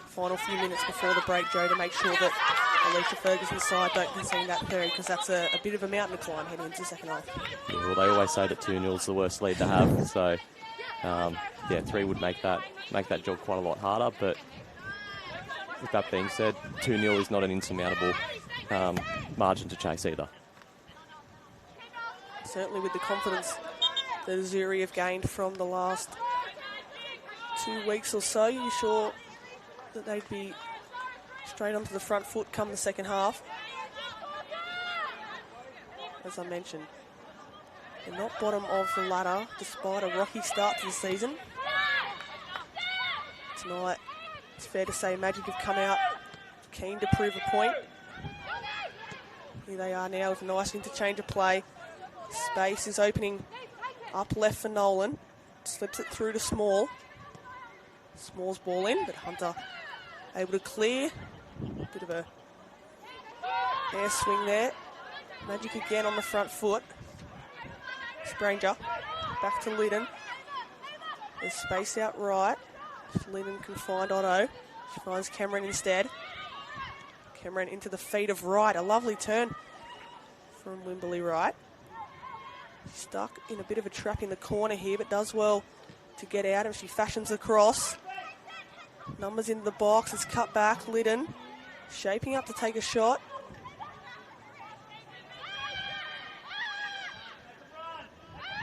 final few minutes before the break, Joe, to make sure that Alicia Ferguson's side don't concede that third, because that's a bit of a mountain to climb heading into the second half. Yeah, well, they always say that 2-0 is the worst lead to have, so yeah, 3 would make that job quite a lot harder. But with that being said, 2-0 is not an insurmountable margin to chase either. Certainly with the confidence that Azzurri have gained from the last 2 weeks or so, you're sure that they'd be straight onto the front foot come the second half. As I mentioned, they're not bottom of the ladder despite a rocky start to the season. Tonight, it's fair to say Magic have come out keen to prove a point. Here they are now with a nice interchange of play. Space is opening up left for Nolan. Slips it through to Small. Small's ball in, but Hunter able to clear. Bit of a air swing there. Magic again on the front foot. Spranger back to Liddon. There's space out right. Liddon can find Otto. She finds Cameron instead. Cameron into the feet of Wright. A lovely turn from Wimberley Wright. Stuck in a bit of a trap in the corner here, but does well to get out, and she fashions the cross. Numbers into the box. It's cut back. Liddon shaping up to take a shot.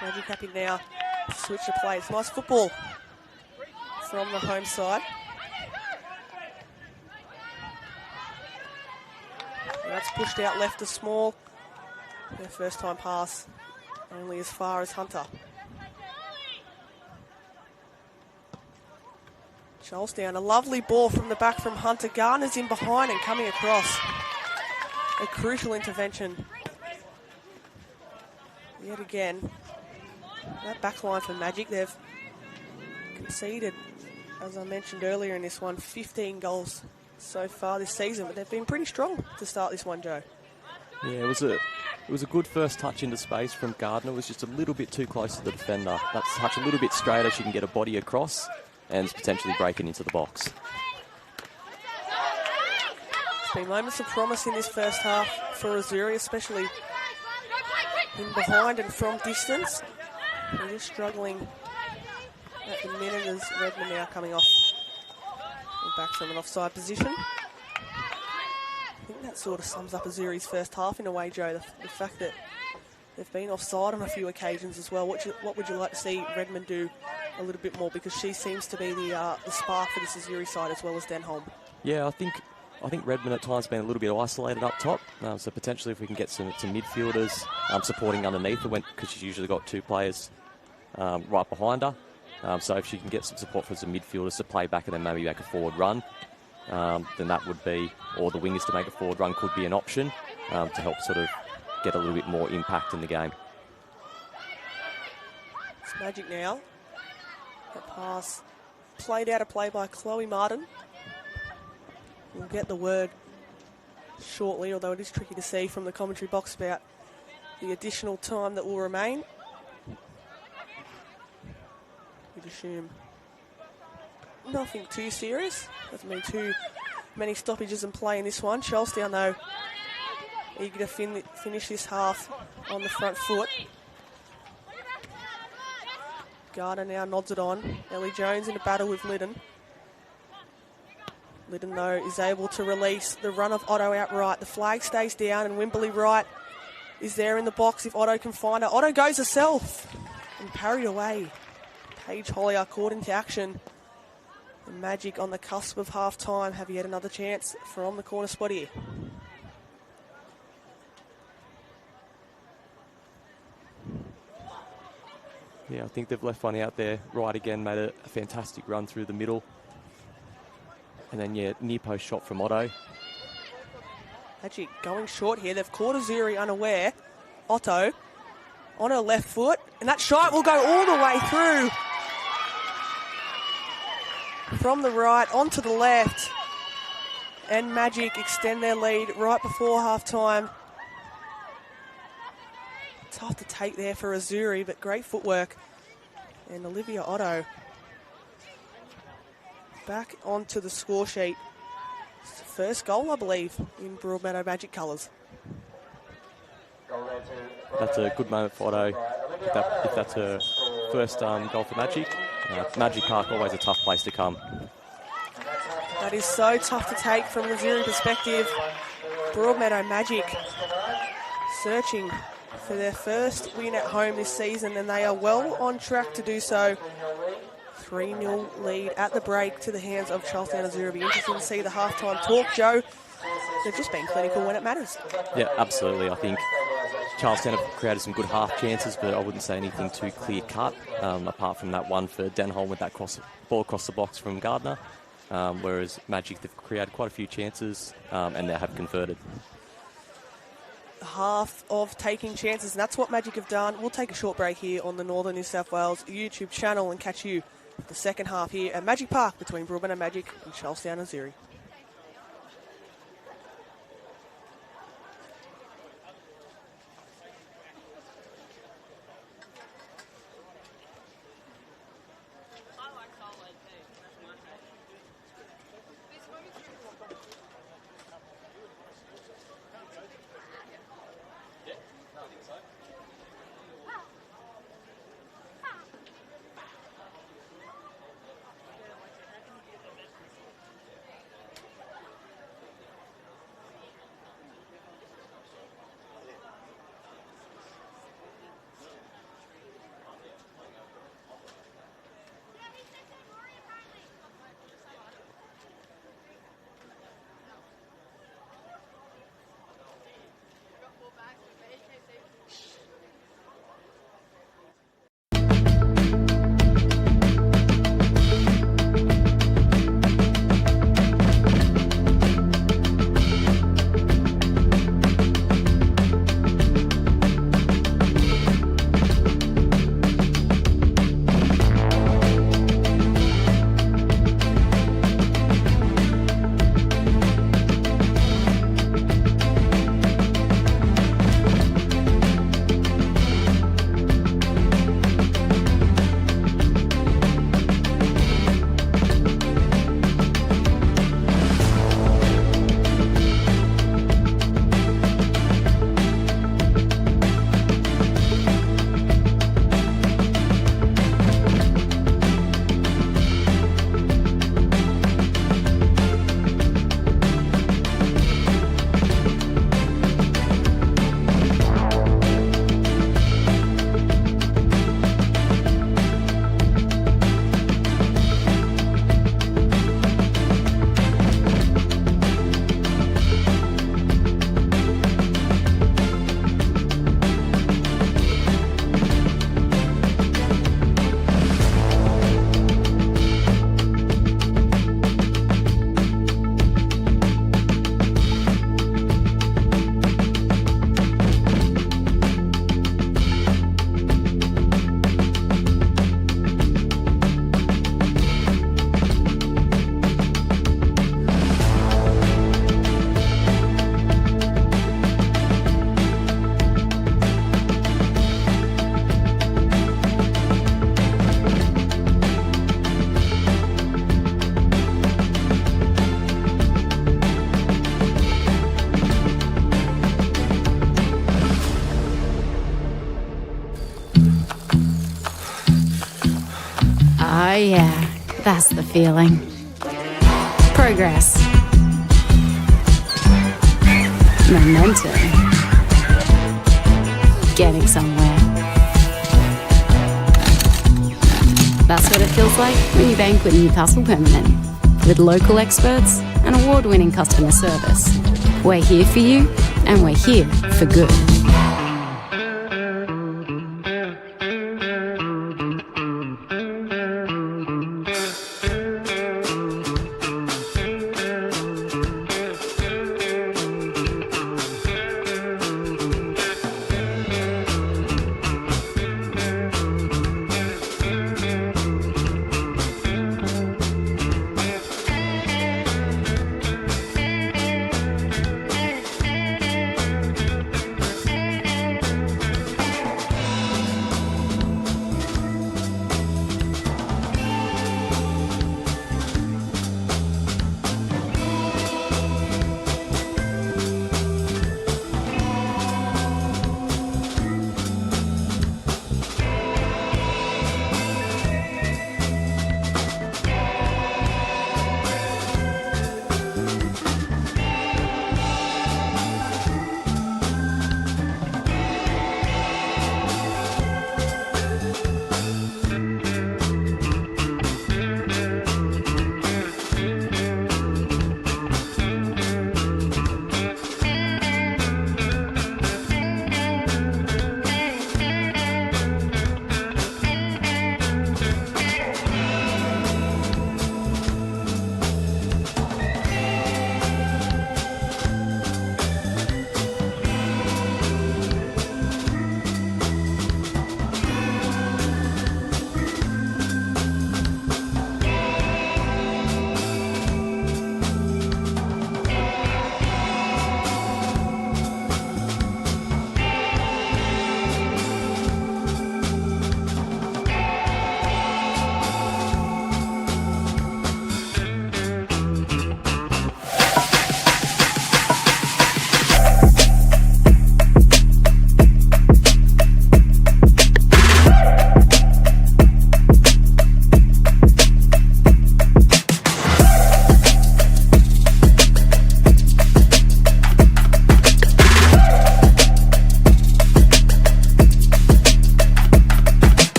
Magic happy now. Switch to play. It's nice football from the home side. And that's pushed out left to Small. Their first time pass only as far as Hunter. Charlestown, a lovely ball from the back from Hunter. Garner's in behind and coming across. A crucial intervention. Yet again, that back line for Magic, they've conceded, as I mentioned earlier in this one, 15 goals so far this season, but they've been pretty strong to start this one, Joe. Yeah, it was a good first touch into space from Gardner. It was just a little bit too close to the defender. That touch a little bit straighter, she can get a body across and potentially breaking into the box. There's been moments of promise in this first half for Azzurri, especially in behind and from distance. They're just struggling at the minute as Redmond now coming off and back from an offside position. I think that sort of sums up Azzurri's first half in a way, Joe. The fact that they've been offside on a few occasions as well. What would you like to see Redmond do a little bit more? Because she seems to be the spark for this Azzurri side as well as Denholm. Yeah, I think Redmond at times been a little bit isolated up top. So potentially if we can get some midfielders supporting underneath her, because she's usually got 2 players right behind her. So if she can get some support for some midfielders to play back and then maybe make a forward run, then that would be, or the wingers to make a forward run could be an option to help sort of get a little bit more impact in the game. It's Magic now. That pass played out of play by Chloe Martin. We'll get the word shortly, although it is tricky to see from the commentary box about the additional time that will remain. We'd assume nothing too serious. Doesn't mean too many stoppages in play in this one. Charlestown, though, eager to finish this half on the front foot. Gardner now nods it on. Ellie Jones in a battle with Liddon. Liddon, though, is able to release the run of Otto outright. The flag stays down, and Wimberley Wright is there in the box if Otto can find her. Otto goes herself and parried away. Paige Hollier caught into action. The Magic on the cusp of half-time have yet another chance from the corner spot here. Yeah, I think they've left one out there. Wright again made a fantastic run through the middle. And then, yeah, near post shot from Otto. Magic going short here. They've caught Azzurri unaware. Otto on her left foot. And that shot will go all the way through. From the right onto the left. And Magic extend their lead right before half-time. Tough to take there for Azzurri, but great footwork. And Olivia Otto back onto the score sheet. It's the first goal, I believe, in Broadmeadow Magic colours. That's a good moment for Otto. If that's her first goal for Magic. Magic Park, always a tough place to come. That is so tough to take from the Azzurri perspective. Broadmeadow Magic searching for their first win at home this season, and they are well on track to do so. 3-0 lead at the break to the hands of Charlestown Azzurri. It'll be interesting to see the halftime talk, Joe. They've just been clinical when it matters. Yeah, absolutely. I think Charlestown have created some good half chances, but I wouldn't say anything too clear-cut, apart from that one for Denholm with that ball across the box from Gardner, whereas Magic, they've created quite a few chances and they have converted. Half of taking chances, and that's what Magic have done. We'll take a short break here on the Northern New South Wales YouTube channel and catch you for the second half here at Magic Park between Broadmeadow Magic and Charlestown Azzurri. Oh yeah, that's the feeling. Progress. Momentum. Getting somewhere. That's what it feels like when you bank with Newcastle Permanent. With local experts and award-winning customer service. We're here for you, and we're here for good.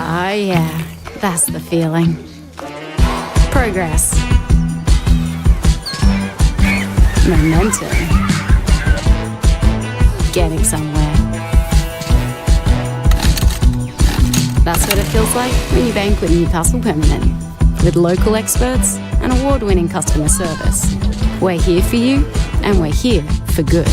Oh yeah, that's the feeling. Progress. Momentum. getting somewhere. That's what it feels like when you bank with Newcastle Permanent. With local experts and award-winning customer service. We're here for you, and we're here for good.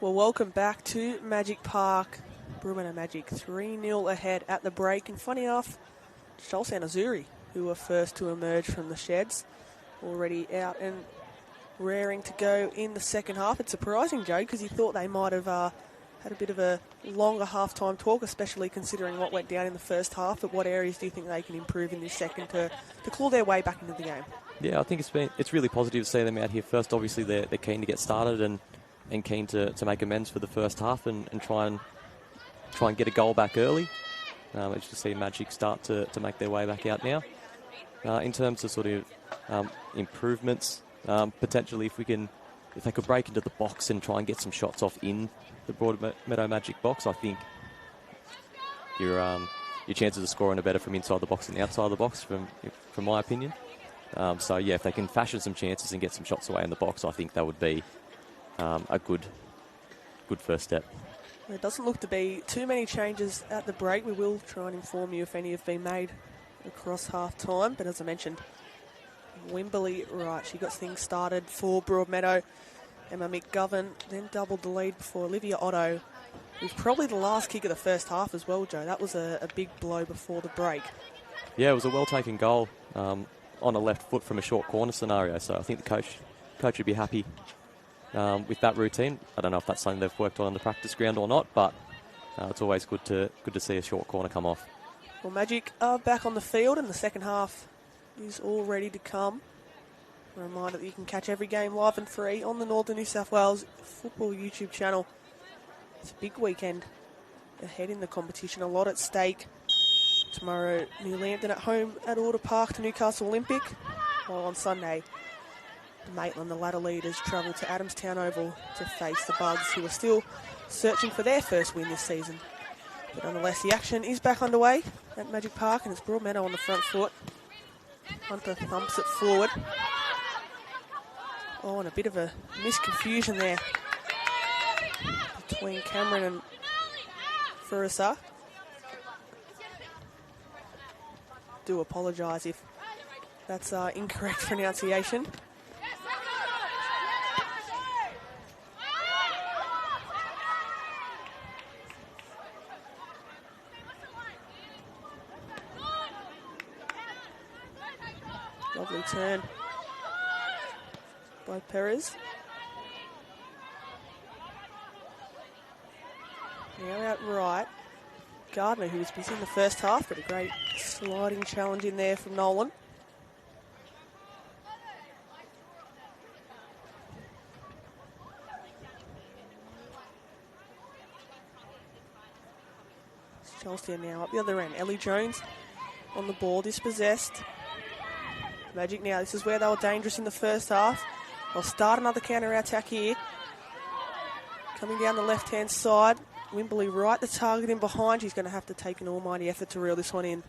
Well, welcome back to Magic Park. Broadmeadow Magic 3-0 ahead at the break. And funny enough, Charlestown Azzurri, who were first to emerge from the sheds, already out and raring to go in the second half. It's surprising, Joe, because you thought they might have had a bit of a longer half-time talk, especially considering what went down in the first half. But what areas do you think they can improve in this second to claw their way back into the game? Yeah, I think it's really positive to see them out here first. Obviously, they're keen to get started and keen to make amends for the first half and try and get a goal back early. It's to see Magic start to make their way back out now. In terms of sort of improvements, potentially if they could break into the box and try and get some shots off in the Broadmeadow Magic box, I think your chances of scoring are better from inside the box than outside the box, from my opinion. So yeah, if they can fashion some chances and get some shots away in the box, I think that would be a good first step. There doesn't look to be too many changes at the break. We will try and inform you if any have been made across half-time. But as I mentioned, Wimberley, right, she got things started for Broadmeadow. Emma McGovern then doubled the lead before Olivia Otto. It was probably the last kick of the first half as well, Joe. That was a big blow before the break. Yeah, it was a well-taken goal on a left foot from a short corner scenario. So I think the coach would be happy with that routine. I don't know if that's something they've worked on the practice ground or not, but it's always good to see a short corner come off. Well, Magic are back on the field, and the second half is all ready to come. A reminder that you can catch every game live and free on the Northern New South Wales Football YouTube channel. It's a big weekend ahead in the competition. A lot at stake. Tomorrow, New Lambton at home at Order Park to Newcastle Olympic. While on Sunday, the Maitland, the ladder leaders, travel to Adamstown Oval to face the Bugs, who are still searching for their first win this season. But nonetheless, the action is back underway at Magic Park, and it's Broadmeadow on the front foot. Hunter thumps it forward. Oh, and a bit of a misconfusion there between Cameron and Furisa. Do apologise if that's incorrect pronunciation. Lovely turn by Perez. Now out right, Gardner, who was busy in the first half, but a great sliding challenge in there from Nolan. Charlestown now up the other end. Ellie Jones on the ball, dispossessed. Magic now, this is where they were dangerous in the first half. They'll start another counter-attack here. Coming down the left-hand side. Wimberley right to target him behind. He's going to have to take an almighty effort to reel this one in.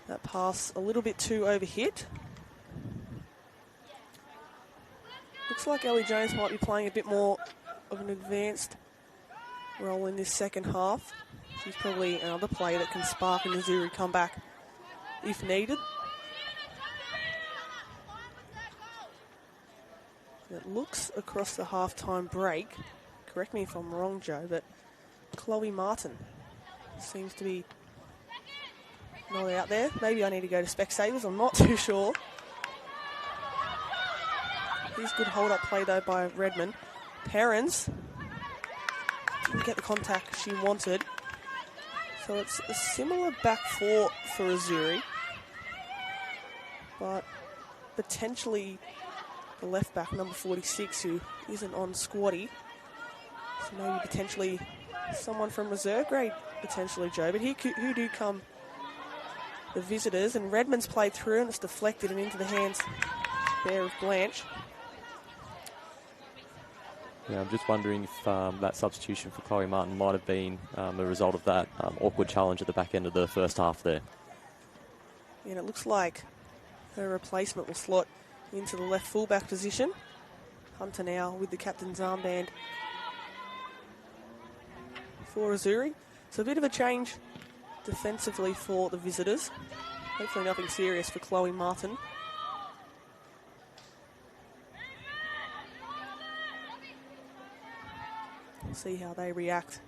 That pass a little bit too overhit. Looks like Ellie Jones might be playing a bit more of an advanced role in this second half. She's probably another player that can spark an Azzurri comeback if needed. It looks across the half-time break, correct me if I'm wrong, Joe, but Chloe Martin seems to be not out there. Maybe I need to go to Specsavers, I'm not too sure. Here's good hold-up play, though, by Redmond. Perrins didn't get the contact she wanted. So it's a similar back four for Azzurri, but potentially the left back, number 46, who isn't on squatty. So maybe potentially someone from reserve grade, potentially, Joe. But who do come the visitors? And Redmond's played through and it's deflected and into the hands there of Blanche. Yeah, I'm just wondering if that substitution for Chloe Martin might have been a result of that awkward challenge at the back end of the first half there. Yeah, and it looks like her replacement will slot into the left fullback position. Hunter now with the captain's armband for Azzurri. So a bit of a change defensively for the visitors. Hopefully nothing serious for Chloe Martin. We'll see how they react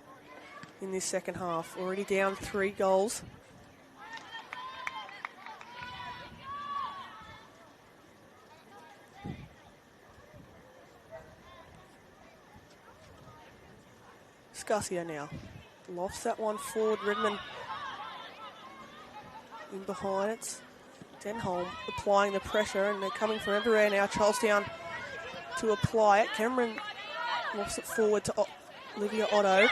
in this second half. Already down 3 goals. Scarcio now lofts that one forward. Redmond in behind it. Denholm applying the pressure, and they're coming from everywhere now. Charlestown to apply it. Cameron lofts it forward to Olivia Otto.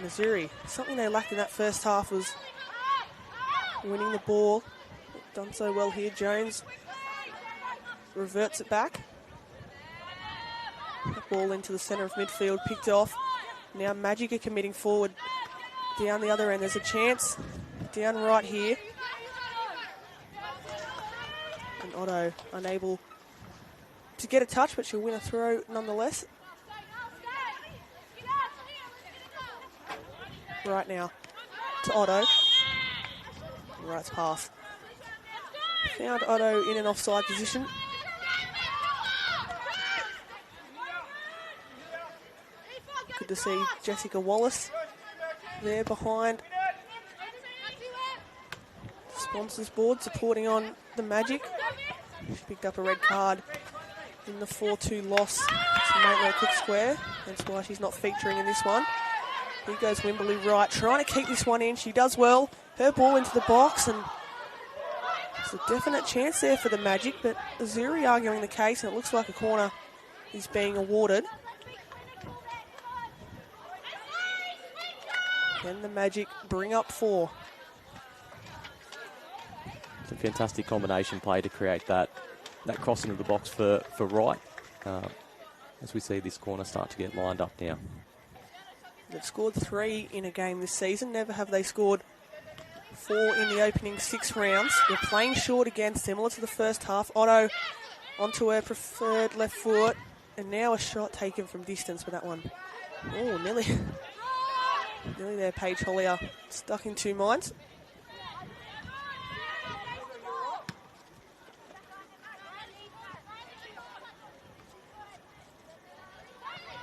Missouri, something they lacked in that first half was winning the ball. They've done so well here. Jones reverts it back. Ball into the centre of midfield, picked off. Now Magic are committing forward. Down the other end, there's a chance. Down right here. And Otto unable to get a touch, but she'll win a throw nonetheless. Right now to Otto. Right pass. Found Otto in an offside position. Good to see Jessica Wallace there behind the sponsors board supporting on the Magic. She picked up a red card in the 4-2 loss to Maitland Cook Square. That's why she's not featuring in this one. Here goes Wimberley right, trying to keep this one in. She does well. Her ball into the box, and there's a definite chance there for the Magic, but Azzurri arguing the case, and it looks like a corner is being awarded. Can the Magic bring up 4? It's a fantastic combination play to create that cross into the box for Wright. As we see this corner start to get lined up now. They've scored 3 in a game this season. Never have they scored 4 in the opening 6 rounds. They're playing short again, similar to the first half. Otto onto her preferred left foot. And now a shot taken from distance with that one. Oh, nearly there, Paige Hollier. Stuck in 2 minds.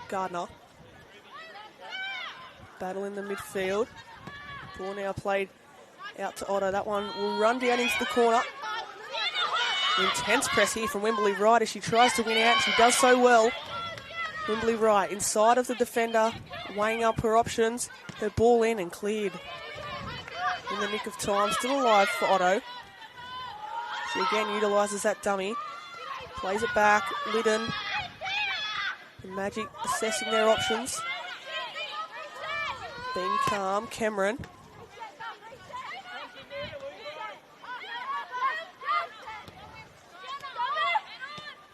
Gardner. Battle in the midfield. Ball now played out to Otto. That one will run down into the corner. Intense press here from Wimberley Wright as she tries to win out. She does so well. Wimberley Wright inside of the defender, weighing up her options. Her ball in and cleared in the nick of time. Still alive for Otto. She again utilises that dummy. Plays it back. Liddon. The Magic assessing their options. Being calm. Cameron.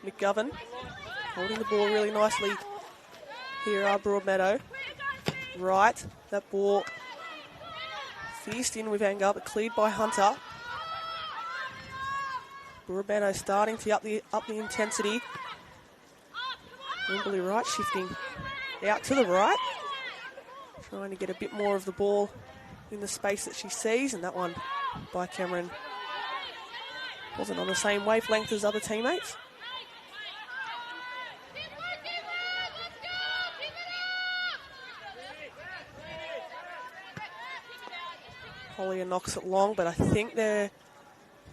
McGovern holding the ball really nicely. Here are Broadmeadow. Right, that ball fierced in with anger, but cleared by Hunter. Broadmeadow starting to up the intensity. Wimberley Wright shifting out to the right, trying to get a bit more of the ball in the space that she sees, and that one by Cameron wasn't on the same wavelength as other teammates. Hollier knocks it long, but I think there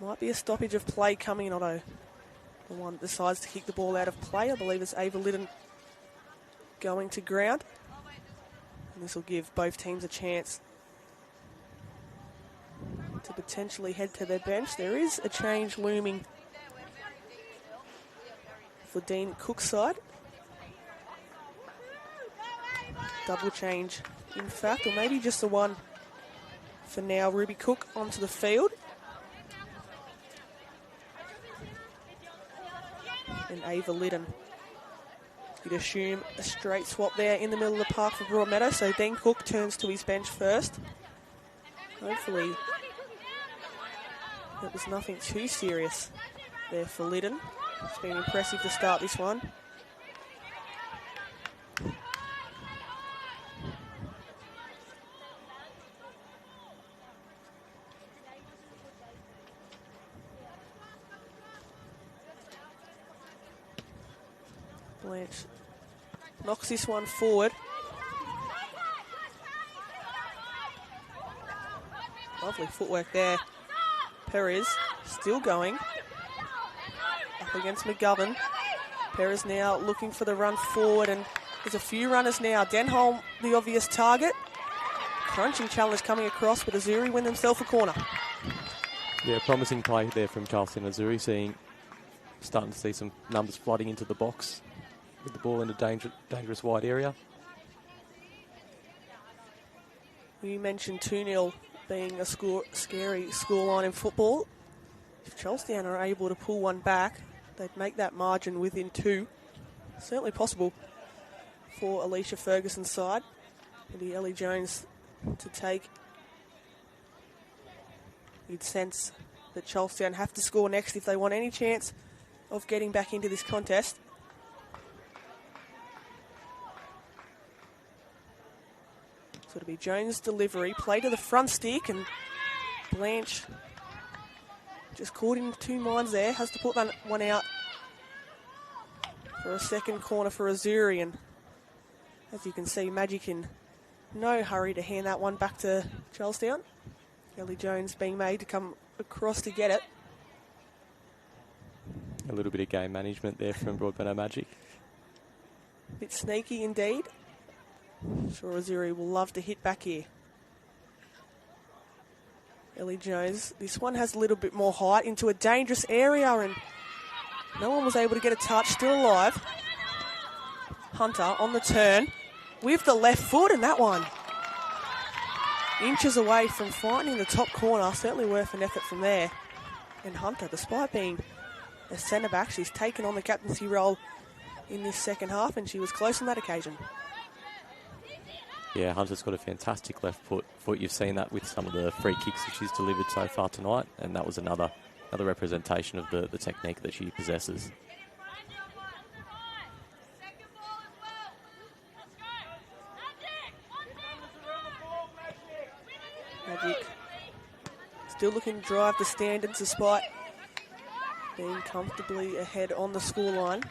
might be a stoppage of play coming in. Otto, the one that decides to kick the ball out of play. I believe it's Ava Liddon going to ground. And this will give both teams a chance to potentially head to their bench. There is a change looming for Dean Cook's side. Double change, in fact, or maybe just the one. For now, Ruby Cook onto the field. And Ava Liddon. You'd assume a straight swap there in the middle of the park for Broadmeadow. So Dean Cook turns to his bench first. Hopefully, it was nothing too serious there for Liddon. It's been impressive to start this one. Blanche knocks this one forward. Lovely footwork there. Perez still going. Up against McGovern. Perez now looking for the run forward, and there's a few runners now. Denholm, the obvious target. Crunching challenge coming across, but Azzurri win themselves a corner. Yeah, promising play there from Charlestown. Azzurri starting to see some numbers flooding into the box with the ball in a dangerous wide area. You mentioned 2-0 being a scary scoreline in football. If Charlestown are able to pull one back, they'd make that margin within 2. Certainly possible for Alicia Ferguson's side. It'll be Ellie Jones to take. You'd sense that Charlestown have to score next if they want any chance of getting back into this contest. So it'll be Jones' delivery, play to the front stick, and Blanche just caught in 2 minds there, has to put that one out for a second corner for Azzurri, and as you can see, Magic in no hurry to hand that one back to Charlestown. Ellie Jones being made to come across to get it. A little bit of game management there from Broadmeadow Magic. Bit sneaky indeed. I'm sure Azzurri will love to hit back here. Ellie Jones, this one has a little bit more height into a dangerous area, and no one was able to get a touch, still alive. Hunter on the turn with the left foot, and that one inches away from finding the top corner. Certainly worth an effort from there. And Hunter, despite being a centre-back, she's taken on the captaincy role in this second half, and she was close on that occasion. Yeah, Hunter's got a fantastic left foot. You've seen that with some of the free kicks that she's delivered so far tonight, and that was another representation of the technique that she possesses. Magic still looking to drive the standards despite being comfortably ahead on the scoreline.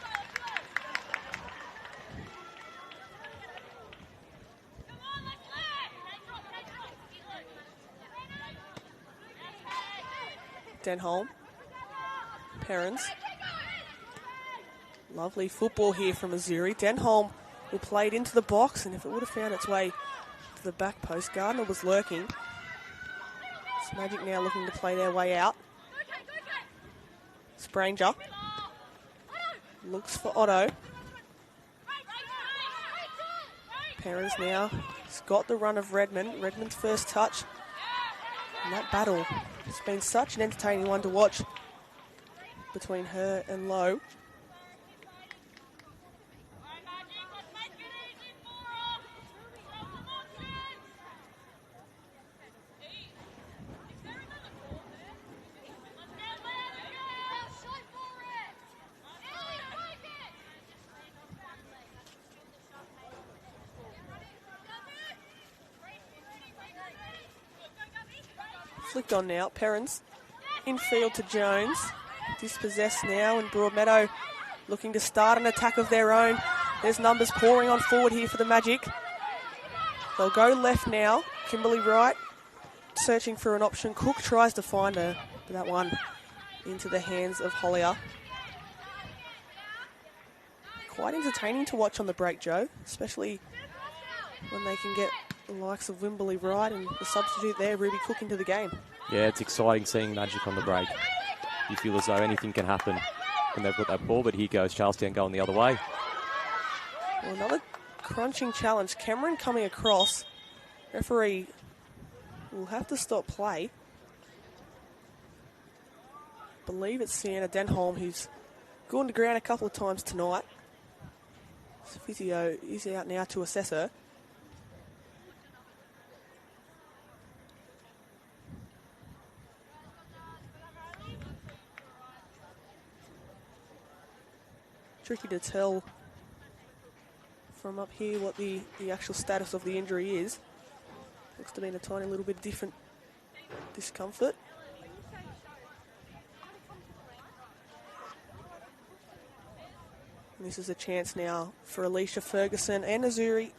Denholm. Perrins. Lovely football here from Azzurri. Denholm will play it into the box, and if it would have found its way to the back post, Gardner was lurking. It's Magic now looking to play their way out. Spranger. Looks for Otto. Perrins now has got the run of Redmond. Redmond's first touch. And that battle has been such an entertaining one to watch between her and Lowe. Flicked on now, Perrins infield to Jones, dispossessed now, and Broadmeadow looking to start an attack of their own. There's numbers pouring on forward here for the Magic. They'll go left now, Kimberly Wright searching for an option. Cook tries to find her, but that one into the hands of Hollier. Quite entertaining to watch on the break, Joe, especially when they can get the likes of Wimberley Wright and the substitute there, Ruby Cook, into the game. Yeah, it's exciting seeing Magic on the break. You feel as though anything can happen when they've got that ball, but here goes Charlestown going the other way. Well, another crunching challenge. Cameron coming across. Referee will have to stop play. I believe it's Sienna Denholm who's gone to ground a couple of times tonight. So physio is out now to assess her. Tricky to tell from up here what the actual status of the injury is. Looks to be in a tiny little bit different discomfort. And this is a chance now for Alicia Ferguson and Azzurri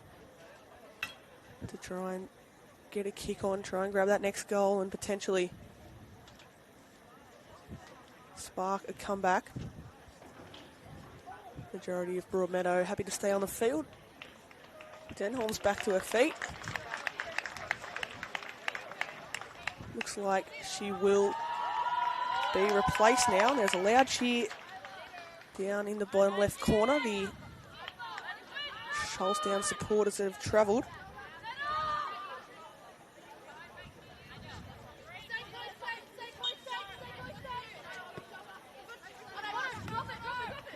to try and get a kick on, try and grab that next goal and potentially spark a comeback. Majority of Broadmeadow happy to stay on the field. Denholm's back to her feet. Looks like she will be replaced now. There's a loud cheer down in the bottom left corner. The Charlestown supporters that have travelled.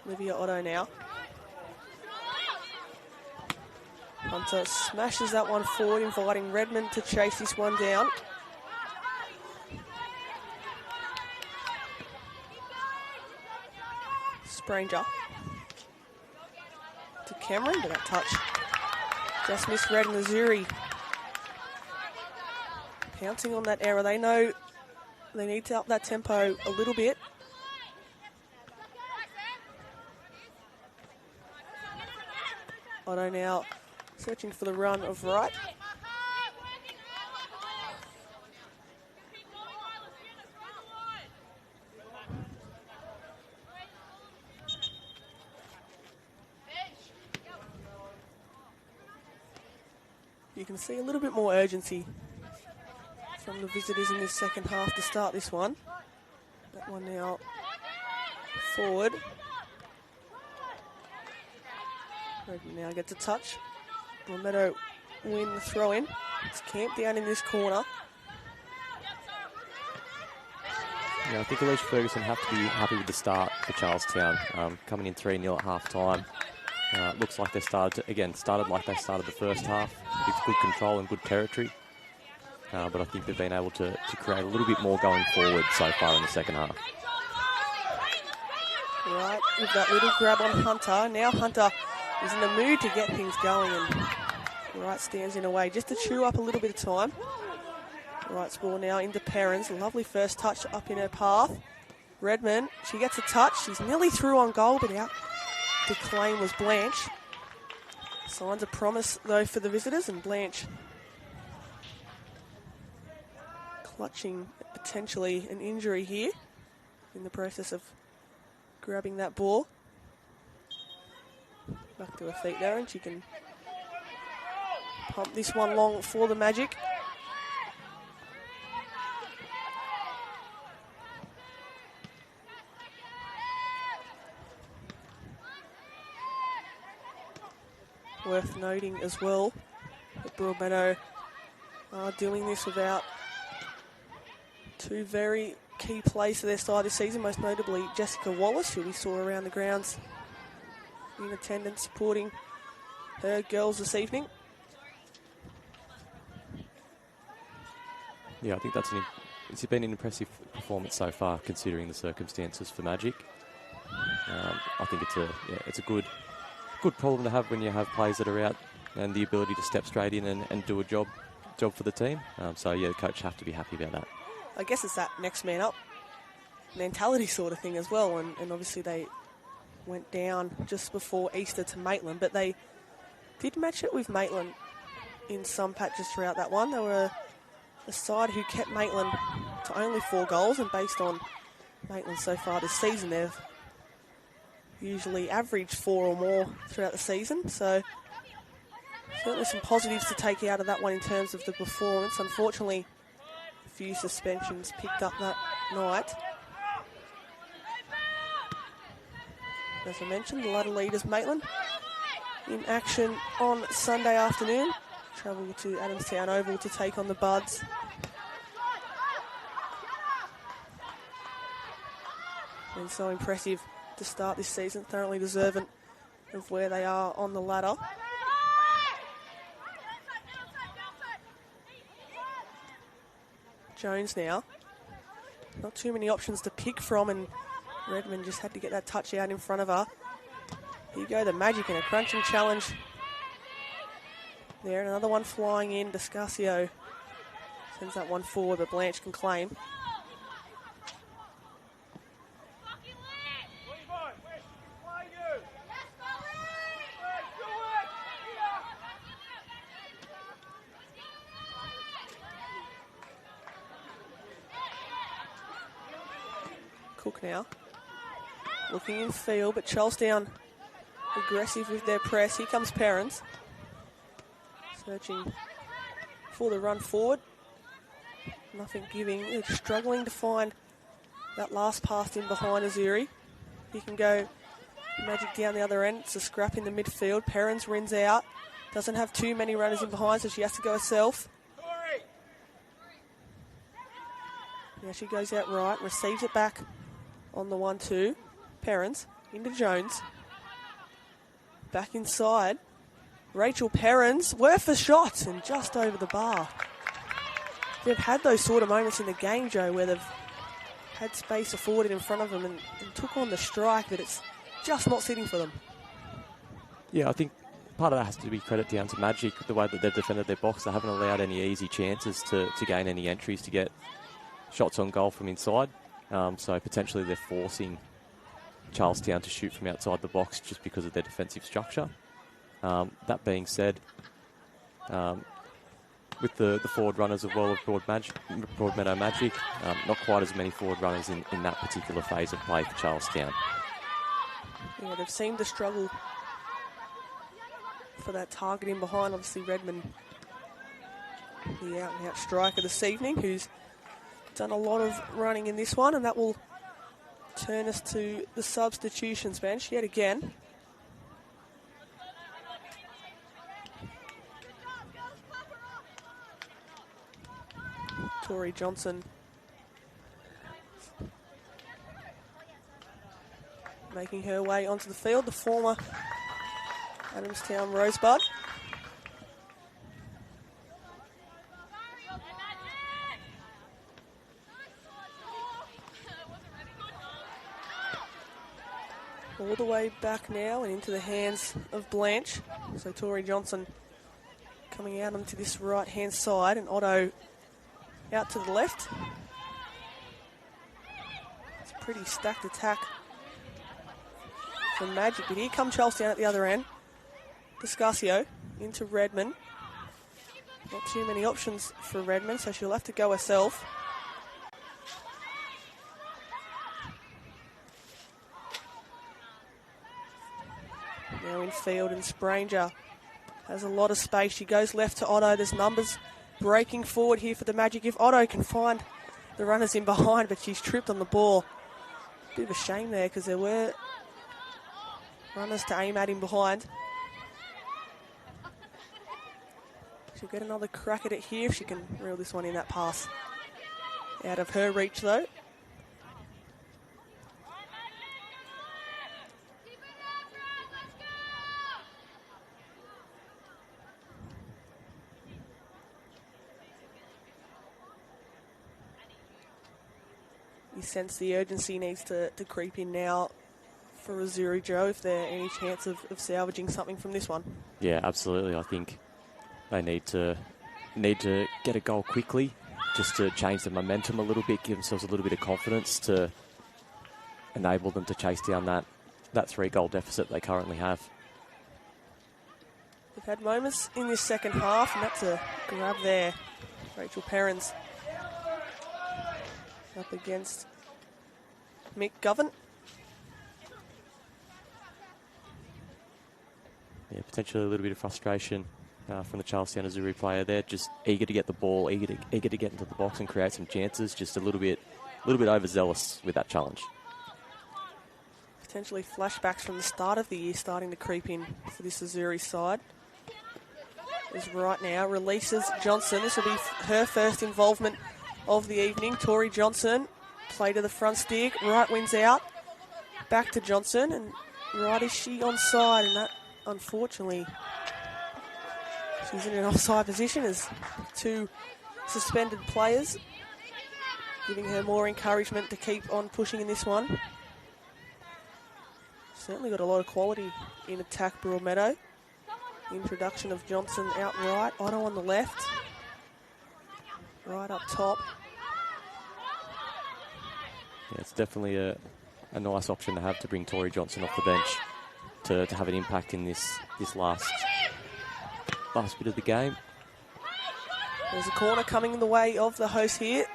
Olivia Otto now. Hunter smashes that one forward, inviting Redmond to chase this one down. Spranger to Cameron, but that touch just misread, and Azzurri pouncing on that error. They know they need to up that tempo a little bit. Otto now searching for the run of Wright. You can see a little bit more urgency from the visitors in this second half to start this one. That one now forward. Redmond now gets a touch. Broadmeadow win the throw in. It's camped down in this corner. Yeah, I think Alicia Ferguson have to be happy with the start for Charlestown. Coming in 3-0 at half-time. Looks like they started like they started the first half with good control and good territory. But I think they've been able to create a little bit more going forward so far in the second half. Right, with that little grab on Hunter. Now Hunter is in the mood to get things going, and Wright stands in a way just to chew up a little bit of time. Wright's ball now into Perrins. Lovely first touch up in her path. Redmond, she gets a touch. She's nearly through on goal, but out to claim was Blanche. Signs of promise, though, for the visitors, and Blanche clutching potentially an injury here in the process of grabbing that ball. Back to her feet there, and she can pump this one long for the Magic. Worth noting as well that Broadmeadow are doing this without two very key players to their side this season, most notably Jessica Wallace, who we saw around the grounds in attendance supporting her girls this evening. Yeah, I think it's been an impressive performance so far, considering the circumstances for Magic. I think it's a good problem to have when you have players that are out and the ability to step straight in and do a job for the team. So yeah, the coach have to be happy about that. I guess it's that next man up mentality sort of thing as well, and obviously they went down just before Easter to Maitland, but they did match it with Maitland in some patches throughout that one. They were a side who kept Maitland to only 4 goals, and based on Maitland so far this season, they've usually averaged 4 or more throughout the season, so certainly some positives to take out of that one in terms of the performance. Unfortunately, a few suspensions picked up that night. As I mentioned, the ladder leaders Maitland in action on Sunday afternoon. Travel to Adamstown Oval to take on the Buds. Been so impressive to start this season, thoroughly deserving of where they are on the ladder. Jones now. Not too many options to pick from, and Redmond just had to get that touch out in front of her. Here you go, the Magic in a crunching challenge. There, another one flying in. Descasio sends that one forward, but Blanche can claim. Cook now. Looking in field, but Charlestown aggressive with their press. Here comes Perrins. Searching for the run forward. Nothing giving. They're struggling to find that last pass in behind Azzurri. He can go Magic down the other end. It's a scrap in the midfield. Perrins rins out. Doesn't have too many runners in behind, so she has to go herself. Now she goes out right, receives it back on the 1-2. Perrins into Jones. Back inside. Rachel Perrins, worth a shot, and just over the bar. They've had those sort of moments in the game, Joe, where they've had space afforded in front of them and took on the strike, but it's just not sitting for them. Yeah, I think part of that has to be credit down to Magic, the way that they've defended their box. They haven't allowed any easy chances to gain any entries to get shots on goal from inside. So potentially they're forcing Charlestown to shoot from outside the box just because of their defensive structure. That being said, with the forward runners as well of Broadmeadow Magic, not quite as many forward runners in that particular phase of play for Charlestown. Yeah, they've seemed to struggle for that target in behind. Obviously Redmond, the out-and-out striker this evening, who's done a lot of running in this one, and that will turn us to the substitutions bench yet again. Tori Johnson making her way onto the field, the former Adamstown Rosebud. All the way back now and into the hands of Blanche. So Tori Johnson coming out onto this right-hand side, and Otto out to the left. It's a pretty stacked attack from Magic, but here comes Charlestown at the other end. Discasio into Redmond. Not too many options for Redmond, so she'll have to go herself. Now in field, and Spranger has a lot of space. She goes left to Otto. There's numbers breaking forward here for the Magic. If Otto can find the runners in behind, but she's tripped on the ball. Bit of a shame there, because there were runners to aim at him behind. She'll get another crack at it here if she can reel this one in. That pass out of her reach though. You sense the urgency needs to creep in now for Azzurri, Joe, if there any chance of salvaging something from this one. Yeah, absolutely. I think they need to get a goal quickly, just to change the momentum a little bit, give themselves a little bit of confidence to enable them to chase down that 3-goal deficit they currently have. They've had moments in this second half, and that's a grab there. Rachel Perrins up against Mick Govan. Yeah, potentially a little bit of frustration from the Charlestown Azzurri player there. Just eager to get the ball, eager to get into the box and create some chances. Just a little bit overzealous with that challenge. Potentially flashbacks from the start of the year starting to creep in for this Azzurri side. As right now releases Johnson. This will be her first involvement of the evening. Tori Johnson, play to the front stick, right wins out, back to Johnson, and right is she onside, and that unfortunately she's in an offside position as two suspended players, giving her more encouragement to keep on pushing in this one. Certainly got a lot of quality in attack, Broadmeadow. Introduction of Johnson out right, Otto on the left, right up top. Yeah, it's definitely a nice option to have, to bring Tori Johnson off the bench to have an impact in this last bit of the game. There's a corner coming in the way of the host here.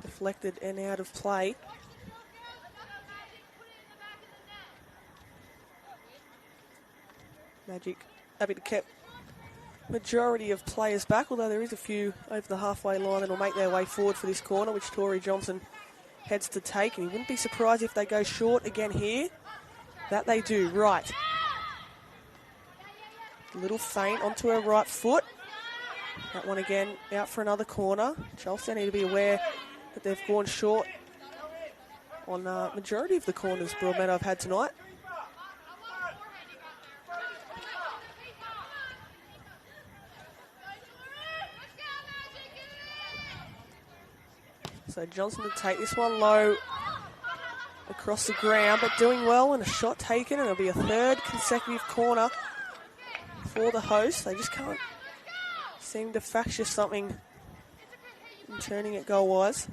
Deflected and out of play. Magic happy to keep majority of players back, although there is a few over the halfway line that will make their way forward for this corner, which Tori Johnson heads to take, and he wouldn't be surprised if they go short again here. That they do. Right. Little feint onto her right foot. That one again out for another corner. Charlestown need to be aware that they've gone short on majority of the corners Broadmeadow have had tonight. So Johnson to take this one low across the ground, but doing well, and a shot taken, and it'll be a third consecutive corner for the host. They just can't seem to fracture something in turning it goal-wise.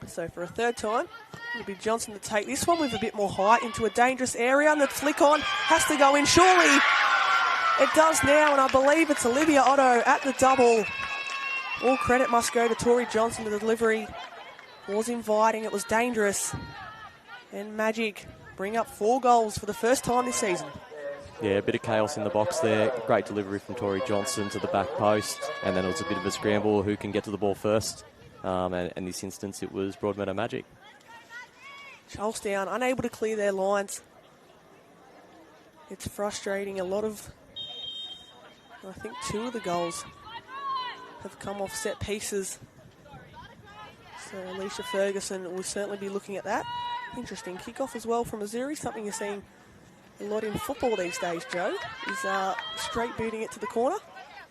So for a third time, it'll be Johnson to take this one with a bit more height into a dangerous area, and the flick on has to go in, surely. It does now, and I believe it's Olivia Otto at the double. All credit must go to Tori Johnson. The delivery was inviting, it was dangerous. And Magic bring up 4 goals for the first time this season. Yeah, a bit of chaos in the box there. Great delivery from Tori Johnson to the back post, and then it was a bit of a scramble who can get to the ball first. And in this instance, it was Broadmeadow Magic. Charlestown unable to clear their lines. It's frustrating. A lot of, I think 2 of the goals have come off set pieces. So Alicia Ferguson will certainly be looking at that. Interesting kickoff as well from Azzurri, something you're seeing a lot in football these days, Joe, is straight booting it to the corner.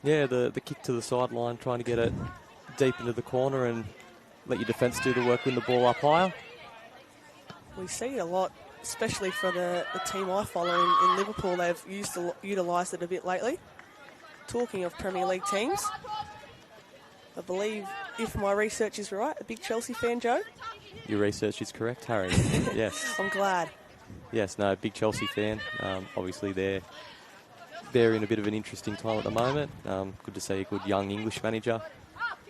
Yeah, the kick to the sideline, trying to get it deep into the corner and let your defence do the work, win the ball up higher. We see it a lot, especially for the team I follow in Liverpool. They've utilised it a bit lately. Talking of Premier League teams, I believe, if my research is right, a big Chelsea fan, Joe? Your research is correct, Harry. Yes. I'm glad. Yes, no, big Chelsea fan. Obviously, they're in a bit of an interesting time at the moment. Good to see a good young English manager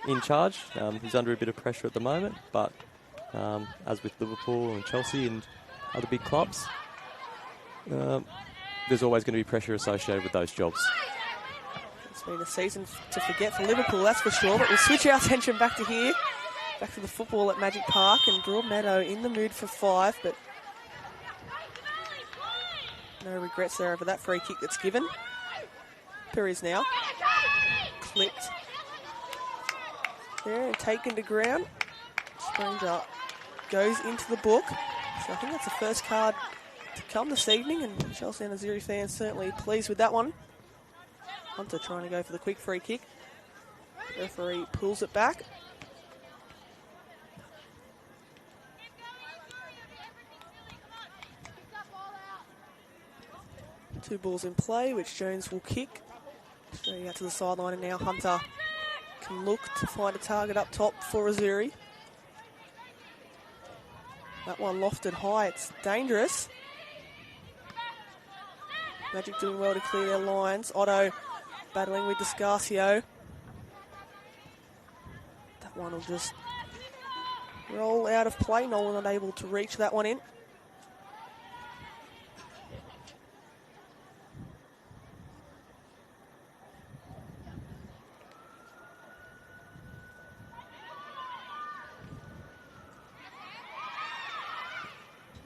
in charge. He's under a bit of pressure at the moment, but as with Liverpool and Chelsea and other big clubs, there's always going to be pressure associated with those jobs. It's been a season to forget for Liverpool, that's for sure, but we'll switch our attention back to here, back to the football at Magic Park, and Broadmeadow in the mood for 5, but no regrets there over that free kick that's given. Perez now clipped there and taken to ground. Stranger goes into the book. So I think that's the first card to come this evening, and Chelsea and Azzurri fans certainly pleased with that one. Hunter trying to go for the quick free kick. Referee pulls it back. Two balls in play, which Jones will kick. Straight out to the sideline, and now Hunter can look to find a target up top for Azzurri. That one lofted high, it's dangerous. Magic doing well to clear their lines. Otto battling with Descarcio. That one will just roll out of play. Nolan not able to reach that one in.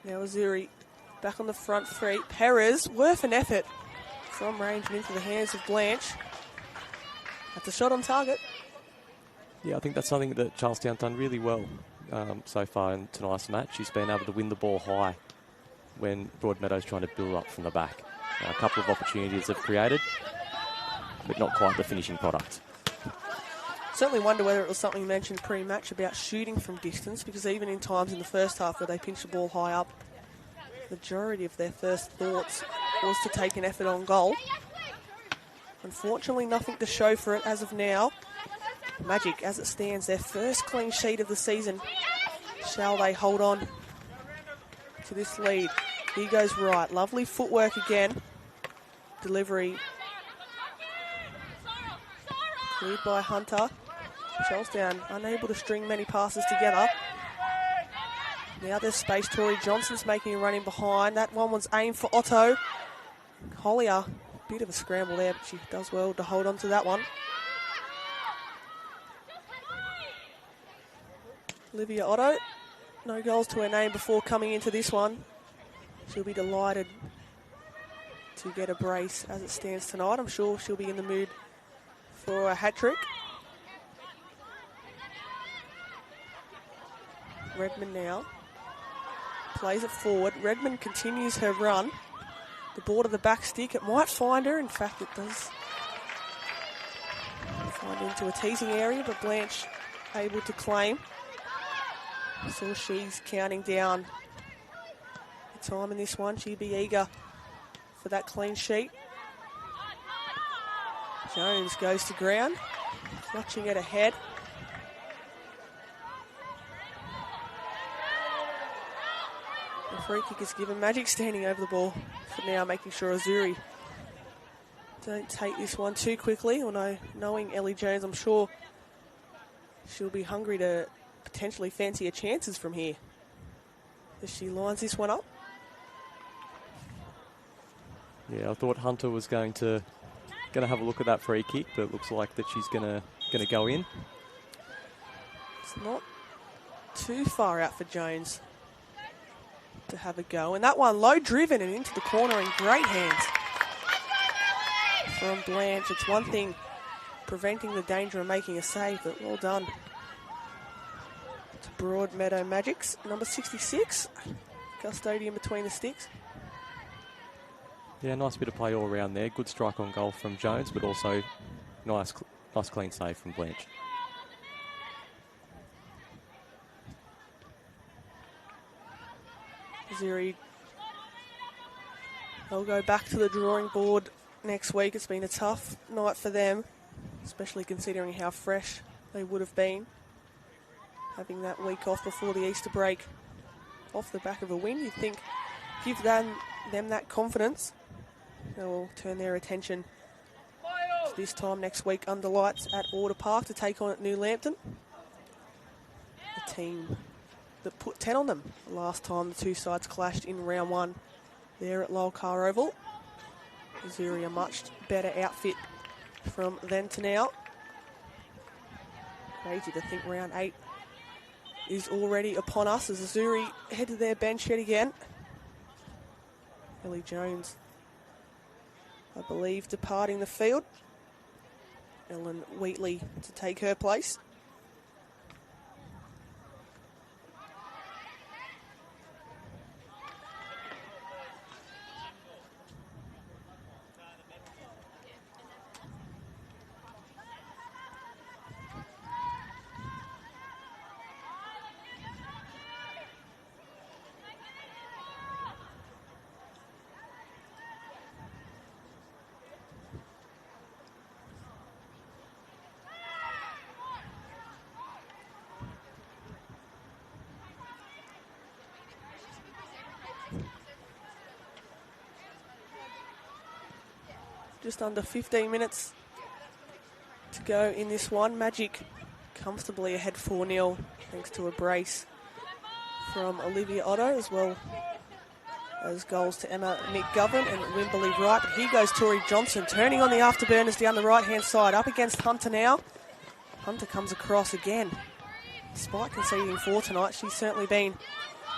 Now Azzurri back on the front three. Perez, worth an effort from range and into the hands of Blanche. That's a shot on target. Yeah, I think that's something that Charlestown's done really well so far in tonight's match. He's been able to win the ball high when Broadmeadow's trying to build up from the back. A couple of opportunities have created, but not quite the finishing product. Certainly wonder whether it was something mentioned pre-match about shooting from distance, because even in times in the first half where they pinched the ball high up, the majority of their first thoughts was to take an effort on goal. Unfortunately, nothing to show for it as of now. Magic, as it stands, their first clean sheet of the season. Shall they hold on to this lead? Here goes right. Lovely footwork again. Delivery cleared by Hunter. Charlestown unable to string many passes together. Now there's space. Tori Johnson's making a run in behind. That one was aimed for Otto. Collier, bit of a scramble there, but she does well to hold on to that one. Olivia Otto, no goals to her name before coming into this one. She'll be delighted to get a brace as it stands tonight. I'm sure she'll be in the mood for a hat-trick. Redmond now plays it forward. Redmond continues her run. The ball to the back stick. It might find her. In fact, it does find into a teasing area, but Blanche able to claim. So she's counting down the time in this one. She'd be eager for that clean sheet. Jones goes to ground, clutching it ahead. The free kick is given. Magic standing over the ball for now, making sure Azzurri don't take this one too quickly. Although, knowing Ellie Jones, I'm sure she'll be hungry to potentially fancy her chances from here as she lines this one up. Yeah, I thought Hunter was going to have a look at that free kick, but it looks like that she's gonna go in. It's not too far out for Jones. to have a go. And that one low driven and into the corner in great hands from Blanche. It's one thing preventing the danger of making a save, but well done to Broadmeadow Magic's number 66, custodian between the sticks. Yeah, nice bit of play all around there. Good strike on goal from Jones, but also nice clean save from Blanche. Azzurri, they'll go back to the drawing board next week. It's been a tough night for them, especially considering how fresh they would have been, having that week off before the Easter break off the back of a win. You'd think, give them that confidence, they will turn their attention to this time next week under lights at Order Park to take on at New Lambton, a team that put 10 on them the last time the two sides clashed in round one there at Lolcar Oval. Azzurri a much better outfit from then to now. Crazy to think round 8 is already upon us as Azzurri head to their bench yet again. Ellie Jones, I believe, departing the field. Ellen Wheatley to take her place. Just under 15 minutes to go in this one. Magic comfortably ahead 4-0 thanks to a brace from Olivia Otto, as well as goals to Emma McGovern and Wimberley Wright. But here goes Tori Johnson, turning on the afterburners down the right-hand side, up against Hunter now. Hunter comes across again. Despite conceding 4 tonight, she's certainly been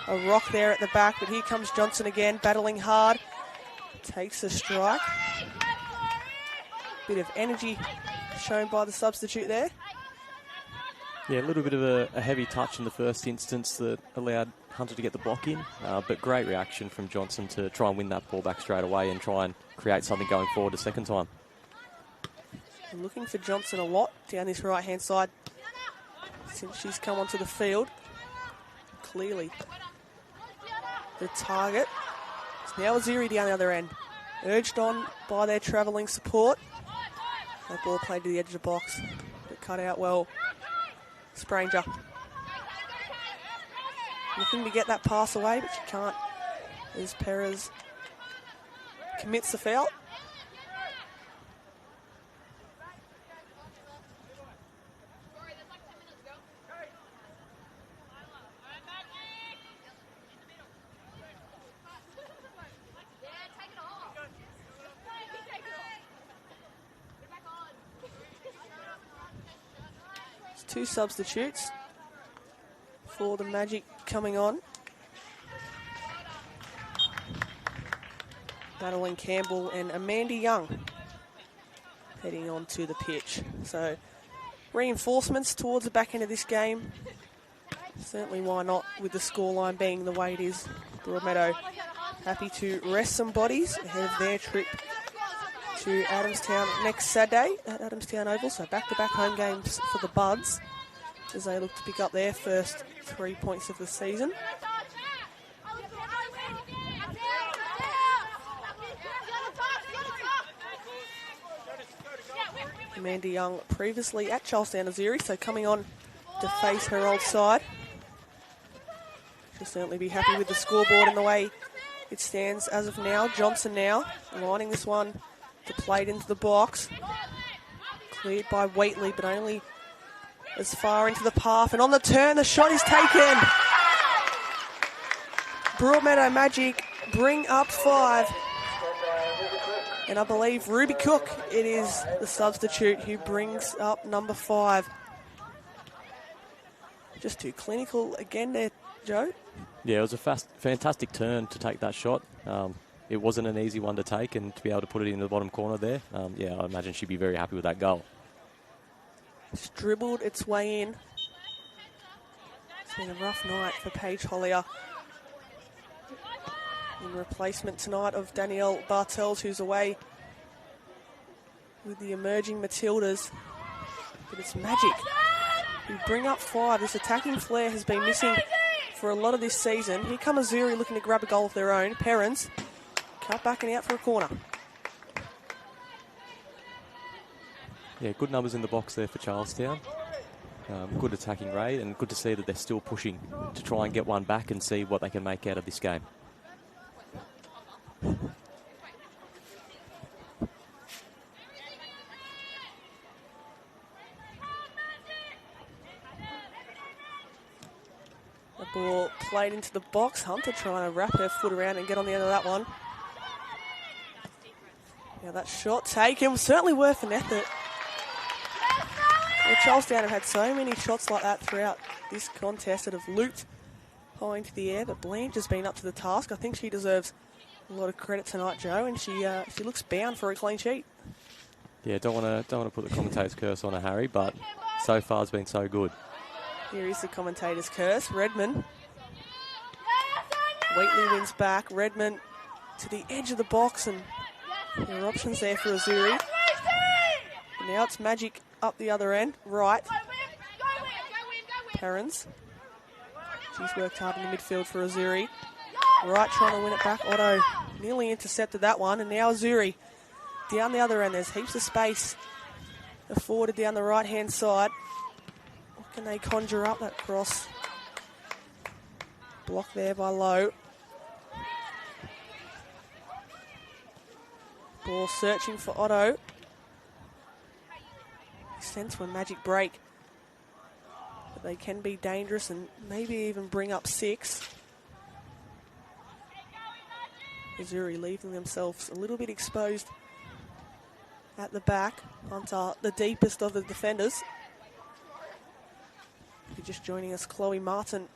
a rock there at the back, but here comes Johnson again, battling hard. Takes a strike. Bit of energy shown by the substitute there. Yeah, a little bit of a heavy touch in the first instance that allowed Hunter to get the block in, but great reaction from Johnson to try and win that ball back straight away and try and create something going forward a second time. Looking for Johnson a lot down this right-hand side since she's come onto the field. Clearly the target. It's now Azzurri down the other end, urged on by their travelling support. That ball played to the edge of the box, but cut out well. Spranger. Looking to get that pass away, but she can't as Perez commits the foul. Two substitutes for the Magic coming on. Madeline Campbell and Amanda Young heading on to the pitch. So reinforcements towards the back end of this game. Certainly why not, with the scoreline being the way it is. Broadmeadow happy to rest some bodies ahead of their trip to Adamstown next Saturday at Adamstown Oval. So back-to-back home games for the Buds as they look to pick up their first 3 points of the season. Amanda Young previously at Charlestown Azzurri, so coming on to face her old side. She'll certainly be happy with the scoreboard and the way it stands as of now. Johnson now lining this one to play it into the box. Cleared by Wheatley, but only as far into the path. And on the turn, the shot is taken. Broadmeadow Magic bring up 5. And I believe Ruby Cook, it is the substitute who brings up number 5. Just too clinical again there, Joe. Yeah, it was a fantastic turn to take that shot. It wasn't an easy one to take, and to be able to put it in the bottom corner there, yeah, I imagine she'd be very happy with that goal. It's dribbled its way in. It's been a rough night for Paige Hollier. In replacement tonight of Danielle Bartels, who's away with the emerging Matildas. But it's Magic who bring up 5. This attacking flair has been missing for a lot of this season. Here come Azzurri looking to grab a goal of their own. Perrins cut back and out for a corner. Yeah, good numbers in the box there for Charlestown. Good attacking rate, and good to see that they're still pushing to try and get one back and see what they can make out of this game. The ball played into the box. Hunter trying to wrap her foot around and get on the end of that one. Yeah, that shot taken was certainly worth an effort. Well, Charlestown have had so many shots like that throughout this contest that have looped high into the air, but Blanche has been up to the task. I think she deserves a lot of credit tonight, Joe, and she looks bound for a clean sheet. Yeah, don't want to put the commentator's curse on her, Harry, but so far it's been so good. Here is the commentator's curse. Redmond. Wheatley wins back. Redmond to the edge of the box, and there are options there for Azzurri. And now it's Magic up the other end, right. Perrins. She's worked hard in the midfield for Azzurri. Right, trying to win it back. Otto nearly intercepted that one, and now Azzurri down the other end. There's heaps of space afforded down the right-hand side. What can they conjure up? That cross. Blocked there by Lowe. Ball searching for Otto. Sense when Magic break, but they can be dangerous and maybe even bring up 6. Azzurri leaving themselves a little bit exposed at the back. Hunter, the deepest of the defenders. If you're just joining us, Chloe Martin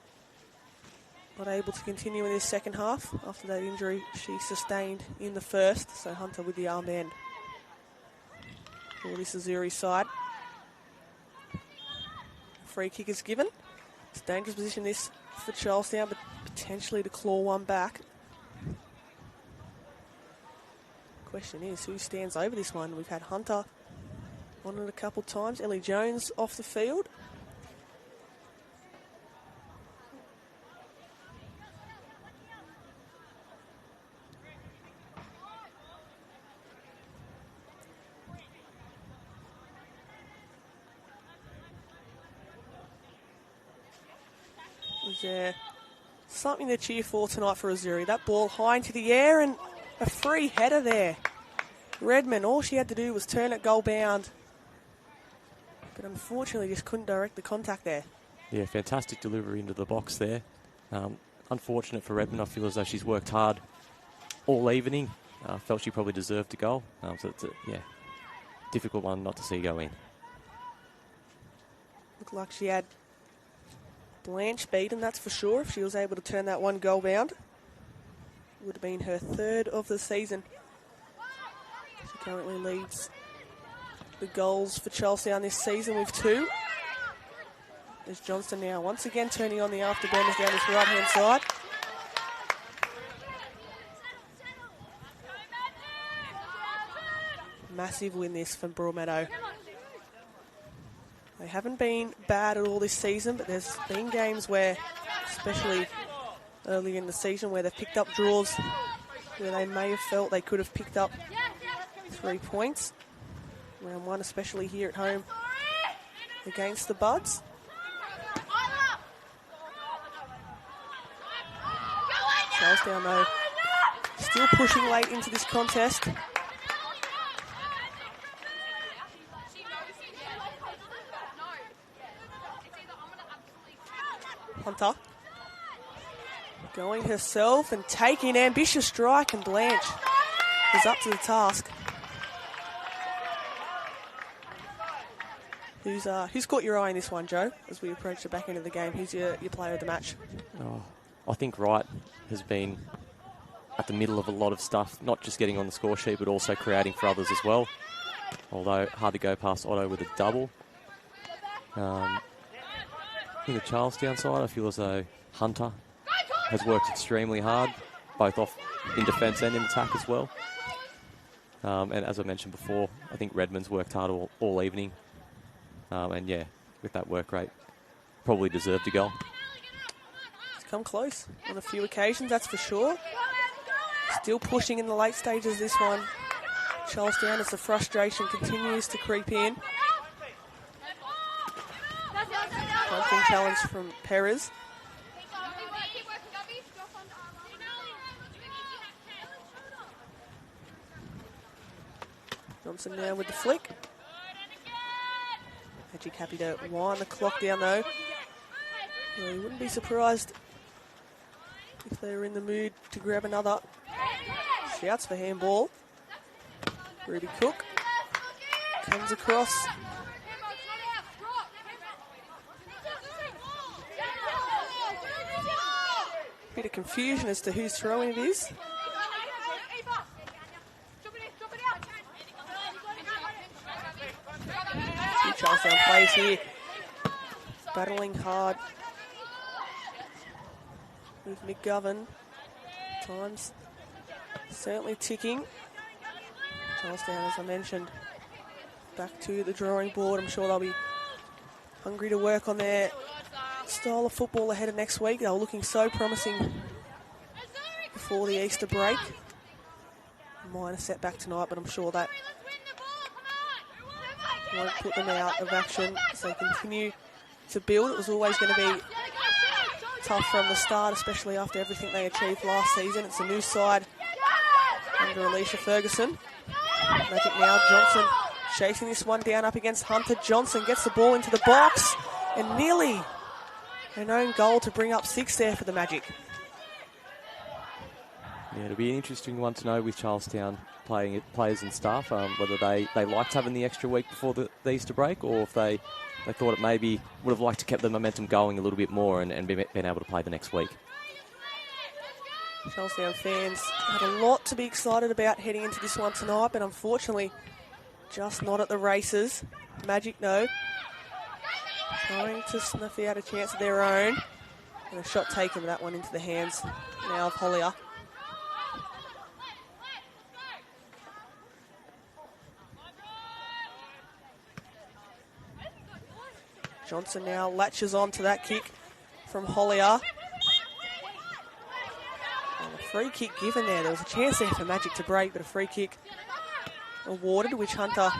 not able to continue in this second half after that injury she sustained in the first. So Hunter with the armband for this Azzurri side. Free kick is given. It's a dangerous position this for Charlestown, but potentially to claw one back. Question is, who stands over this one? We've had Hunter on it a couple times. Ellie Jones off the field. Is there something to cheer for tonight for Azzurri? That ball high into the air and a free header there. Redmond, all she had to do was turn it goal bound, but unfortunately just couldn't direct the contact there. Yeah, fantastic delivery into the box there. Unfortunate for Redmond. I feel as though she's worked hard all evening. Felt she probably deserved a goal. So it's a difficult one not to see go in. Looked like she had Blanche beaten, that's for sure, if she was able to turn that one goal bound. Would have been her 3rd of the season. She currently leads the goals for Charlestown this season with 2. There's Johnston now once again turning on the afterburners down this right-hand side. Massive win this from Broadmeadow. They haven't been bad at all this season, but there's been games where, especially early in the season, where they've picked up draws where they may have felt they could have picked up 3 points. Round 1, especially here at home against the Buds. Charlestown, though, still pushing late into this contest. Hunter going herself and taking ambitious strike, and Blanche is up to the task. Who's caught your eye in this one, Joe, as we approach the back end of the game? Who's your player of the match? Oh, I think Wright has been at the middle of a lot of stuff, not just getting on the score sheet, but also creating for others as well. Although hard to go past Otto with a double. In the Charlestown side, I feel as though Hunter has worked extremely hard, both off in defence and in attack as well. And as I mentioned before, I think Redmond's worked hard all evening. And yeah, with that work rate, probably deserved a goal. It's come close on a few occasions, that's for sure. Still pushing in the late stages this one. Charlestown, as the frustration continues to creep in. Punching challenge from Perez. Johnson now with the flick. Magic happy to wind the clock down though. Well, you wouldn't be surprised if they were in the mood to grab another. Shouts for handball. Ruby Cook comes across. Bit of confusion as to whose throwing it is. Two Charlestown players here, battling hard with McGovern. Times certainly ticking. Charlestown, as I mentioned, back to the drawing board. I'm sure they'll be hungry to work on their style of football ahead of next week. They were looking so promising before the Easter break. Minor setback tonight, but I'm sure that won't put them out of action as they continue to build. It was always going to be tough from the start, especially after everything they achieved last season. It's a new side under Alicia Ferguson. Magic now, Johnson chasing this one down up against Hunter. Johnson gets the ball into the box and nearly an own goal to bring up 6 there for the Magic. Yeah, it'll be an interesting one to know with Charlestown players and staff, whether they liked having the extra week before the Easter break, or if they thought it maybe would have liked to keep the momentum going a little bit more and been able to play the next week. Charlestown fans had a lot to be excited about heading into this one tonight, but unfortunately just not at the races. Magic, no. Trying to snuff out a chance of their own. And a shot taken, but that one into the hands now of Hollier. Johnson now latches on to that kick from Hollier. And a free kick given there. There was a chance there for Magic to break, but a free kick awarded, which Hunter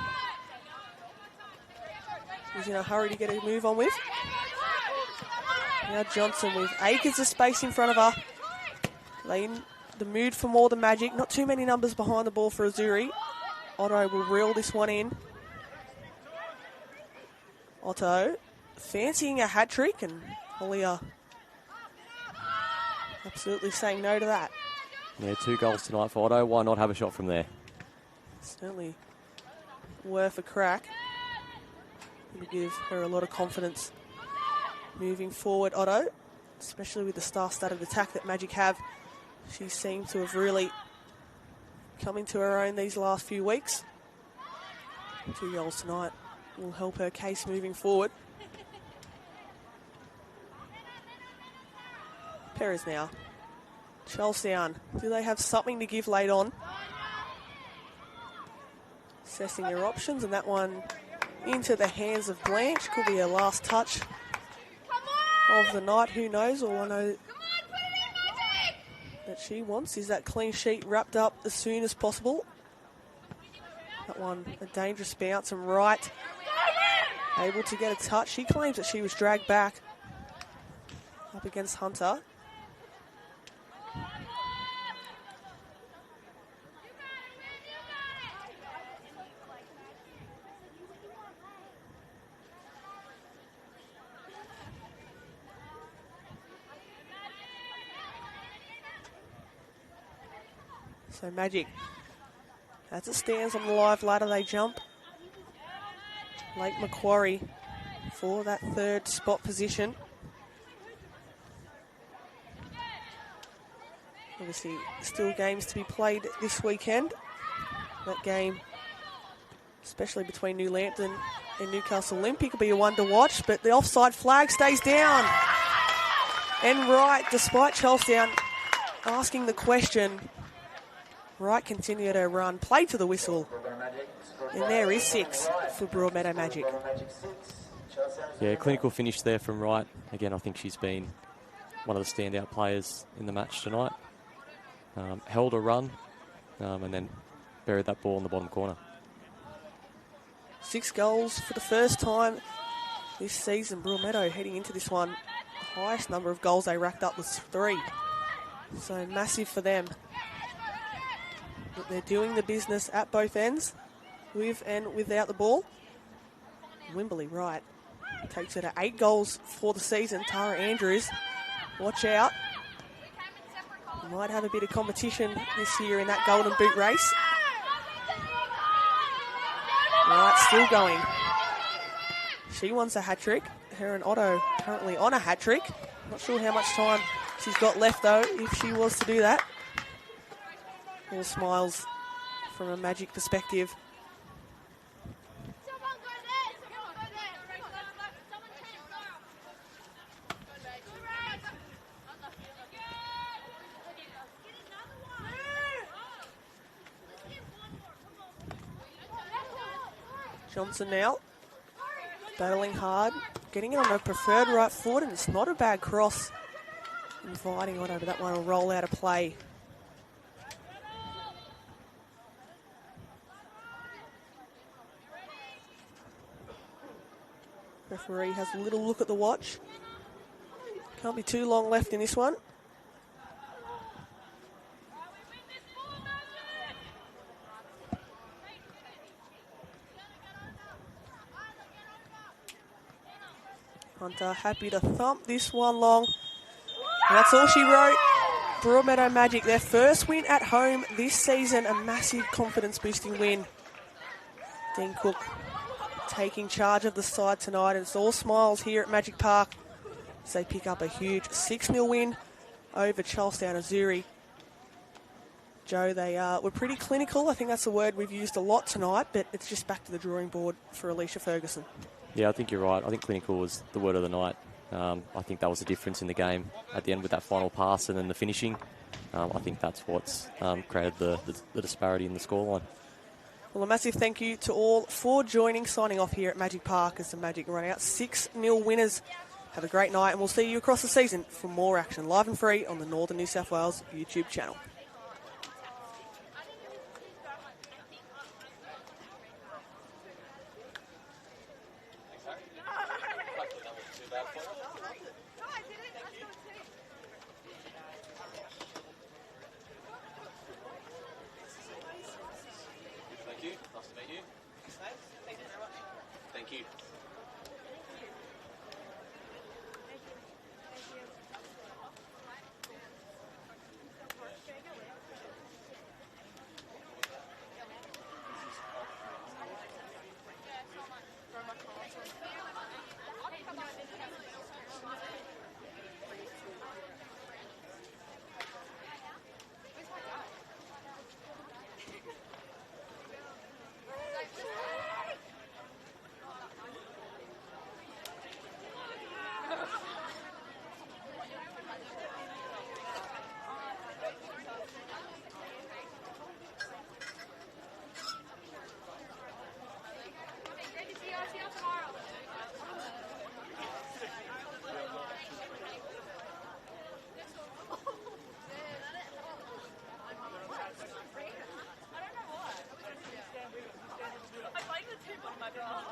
was in a hurry to get a move on with. Now Johnson with acres of space in front of her. They in the mood for more than Magic. Not too many numbers behind the ball for Azzurri. Otto will reel this one in. Otto fancying a hat-trick, and Hollier absolutely saying no to that. Yeah, 2 goals tonight for Otto. Why not have a shot from there? Certainly worth a crack. It'll give her a lot of confidence moving forward, Otto, especially with the star-studded attack that Magic have. She seems to have really come into her own these last few weeks. 2 goals tonight will help her case moving forward. Perez now. Charlestown, do they have something to give late on? Assessing their options, and that one into the hands of Blanche. Could be her last touch of the night, who knows? All I know that she wants is that clean sheet wrapped up as soon as possible. That one, a dangerous bounce, and Wright able to get a touch. She claims that she was dragged back up against Hunter. So Magic, as it stands on the live ladder, they jump Lake Macquarie for that 3rd spot position. Obviously, still games to be played this weekend. That game, especially between New Lambton and Newcastle Olympic, will be a one to watch, but the offside flag stays down. And Wright, despite Charlestown asking the question, Wright continued her run, played to the whistle. And there is 6 for Broadmeadow Magic. Yeah, clinical finish there from Wright. Again, I think she's been one of the standout players in the match tonight. Held a run and then buried that ball in the bottom corner. 6 goals for the first time this season. Broadmeadow heading into this one, the highest number of goals they racked up was 3. So massive for them. But they're doing the business at both ends, with and without the ball. Wimberley Wright takes her to 8 goals for the season. Tara Andrews, watch out. Might have a bit of competition this year in that golden boot race. Wright still going. She wants a hat-trick. Her and Otto currently on a hat-trick. Not sure how much time she's got left, though, if she was to do that. All smiles from a Magic perspective. Johnson now, battling hard, getting it on her preferred right foot, and it's not a bad cross. Inviting Otto, but that one will roll out of play. Referee has a little look at the watch. Can't be too long left in this one. Hunter happy to thump this one long. And that's all she wrote. Broadmeadow Magic, their first win at home this season, a massive confidence-boosting win. Dean Cook taking charge of the side tonight, and it's all smiles here at Magic Park as they pick up a huge 6-0 win over Charlestown Azzurri. Joe, they were pretty clinical. I think that's a word we've used a lot tonight, but it's just back to the drawing board for Alicia Ferguson. Yeah, I think you're right. I think clinical was the word of the night. I think that was the difference in the game at the end with that final pass and then the finishing. I think that's what's created the disparity in the scoreline. Well, a massive thank you to all for joining, signing off here at Magic Park as the Magic run out 6-0 winners. Have a great night, and we'll see you across the season for more action live and free on the Northern New South Wales YouTube channel. Thank you. I like the tip on my bra.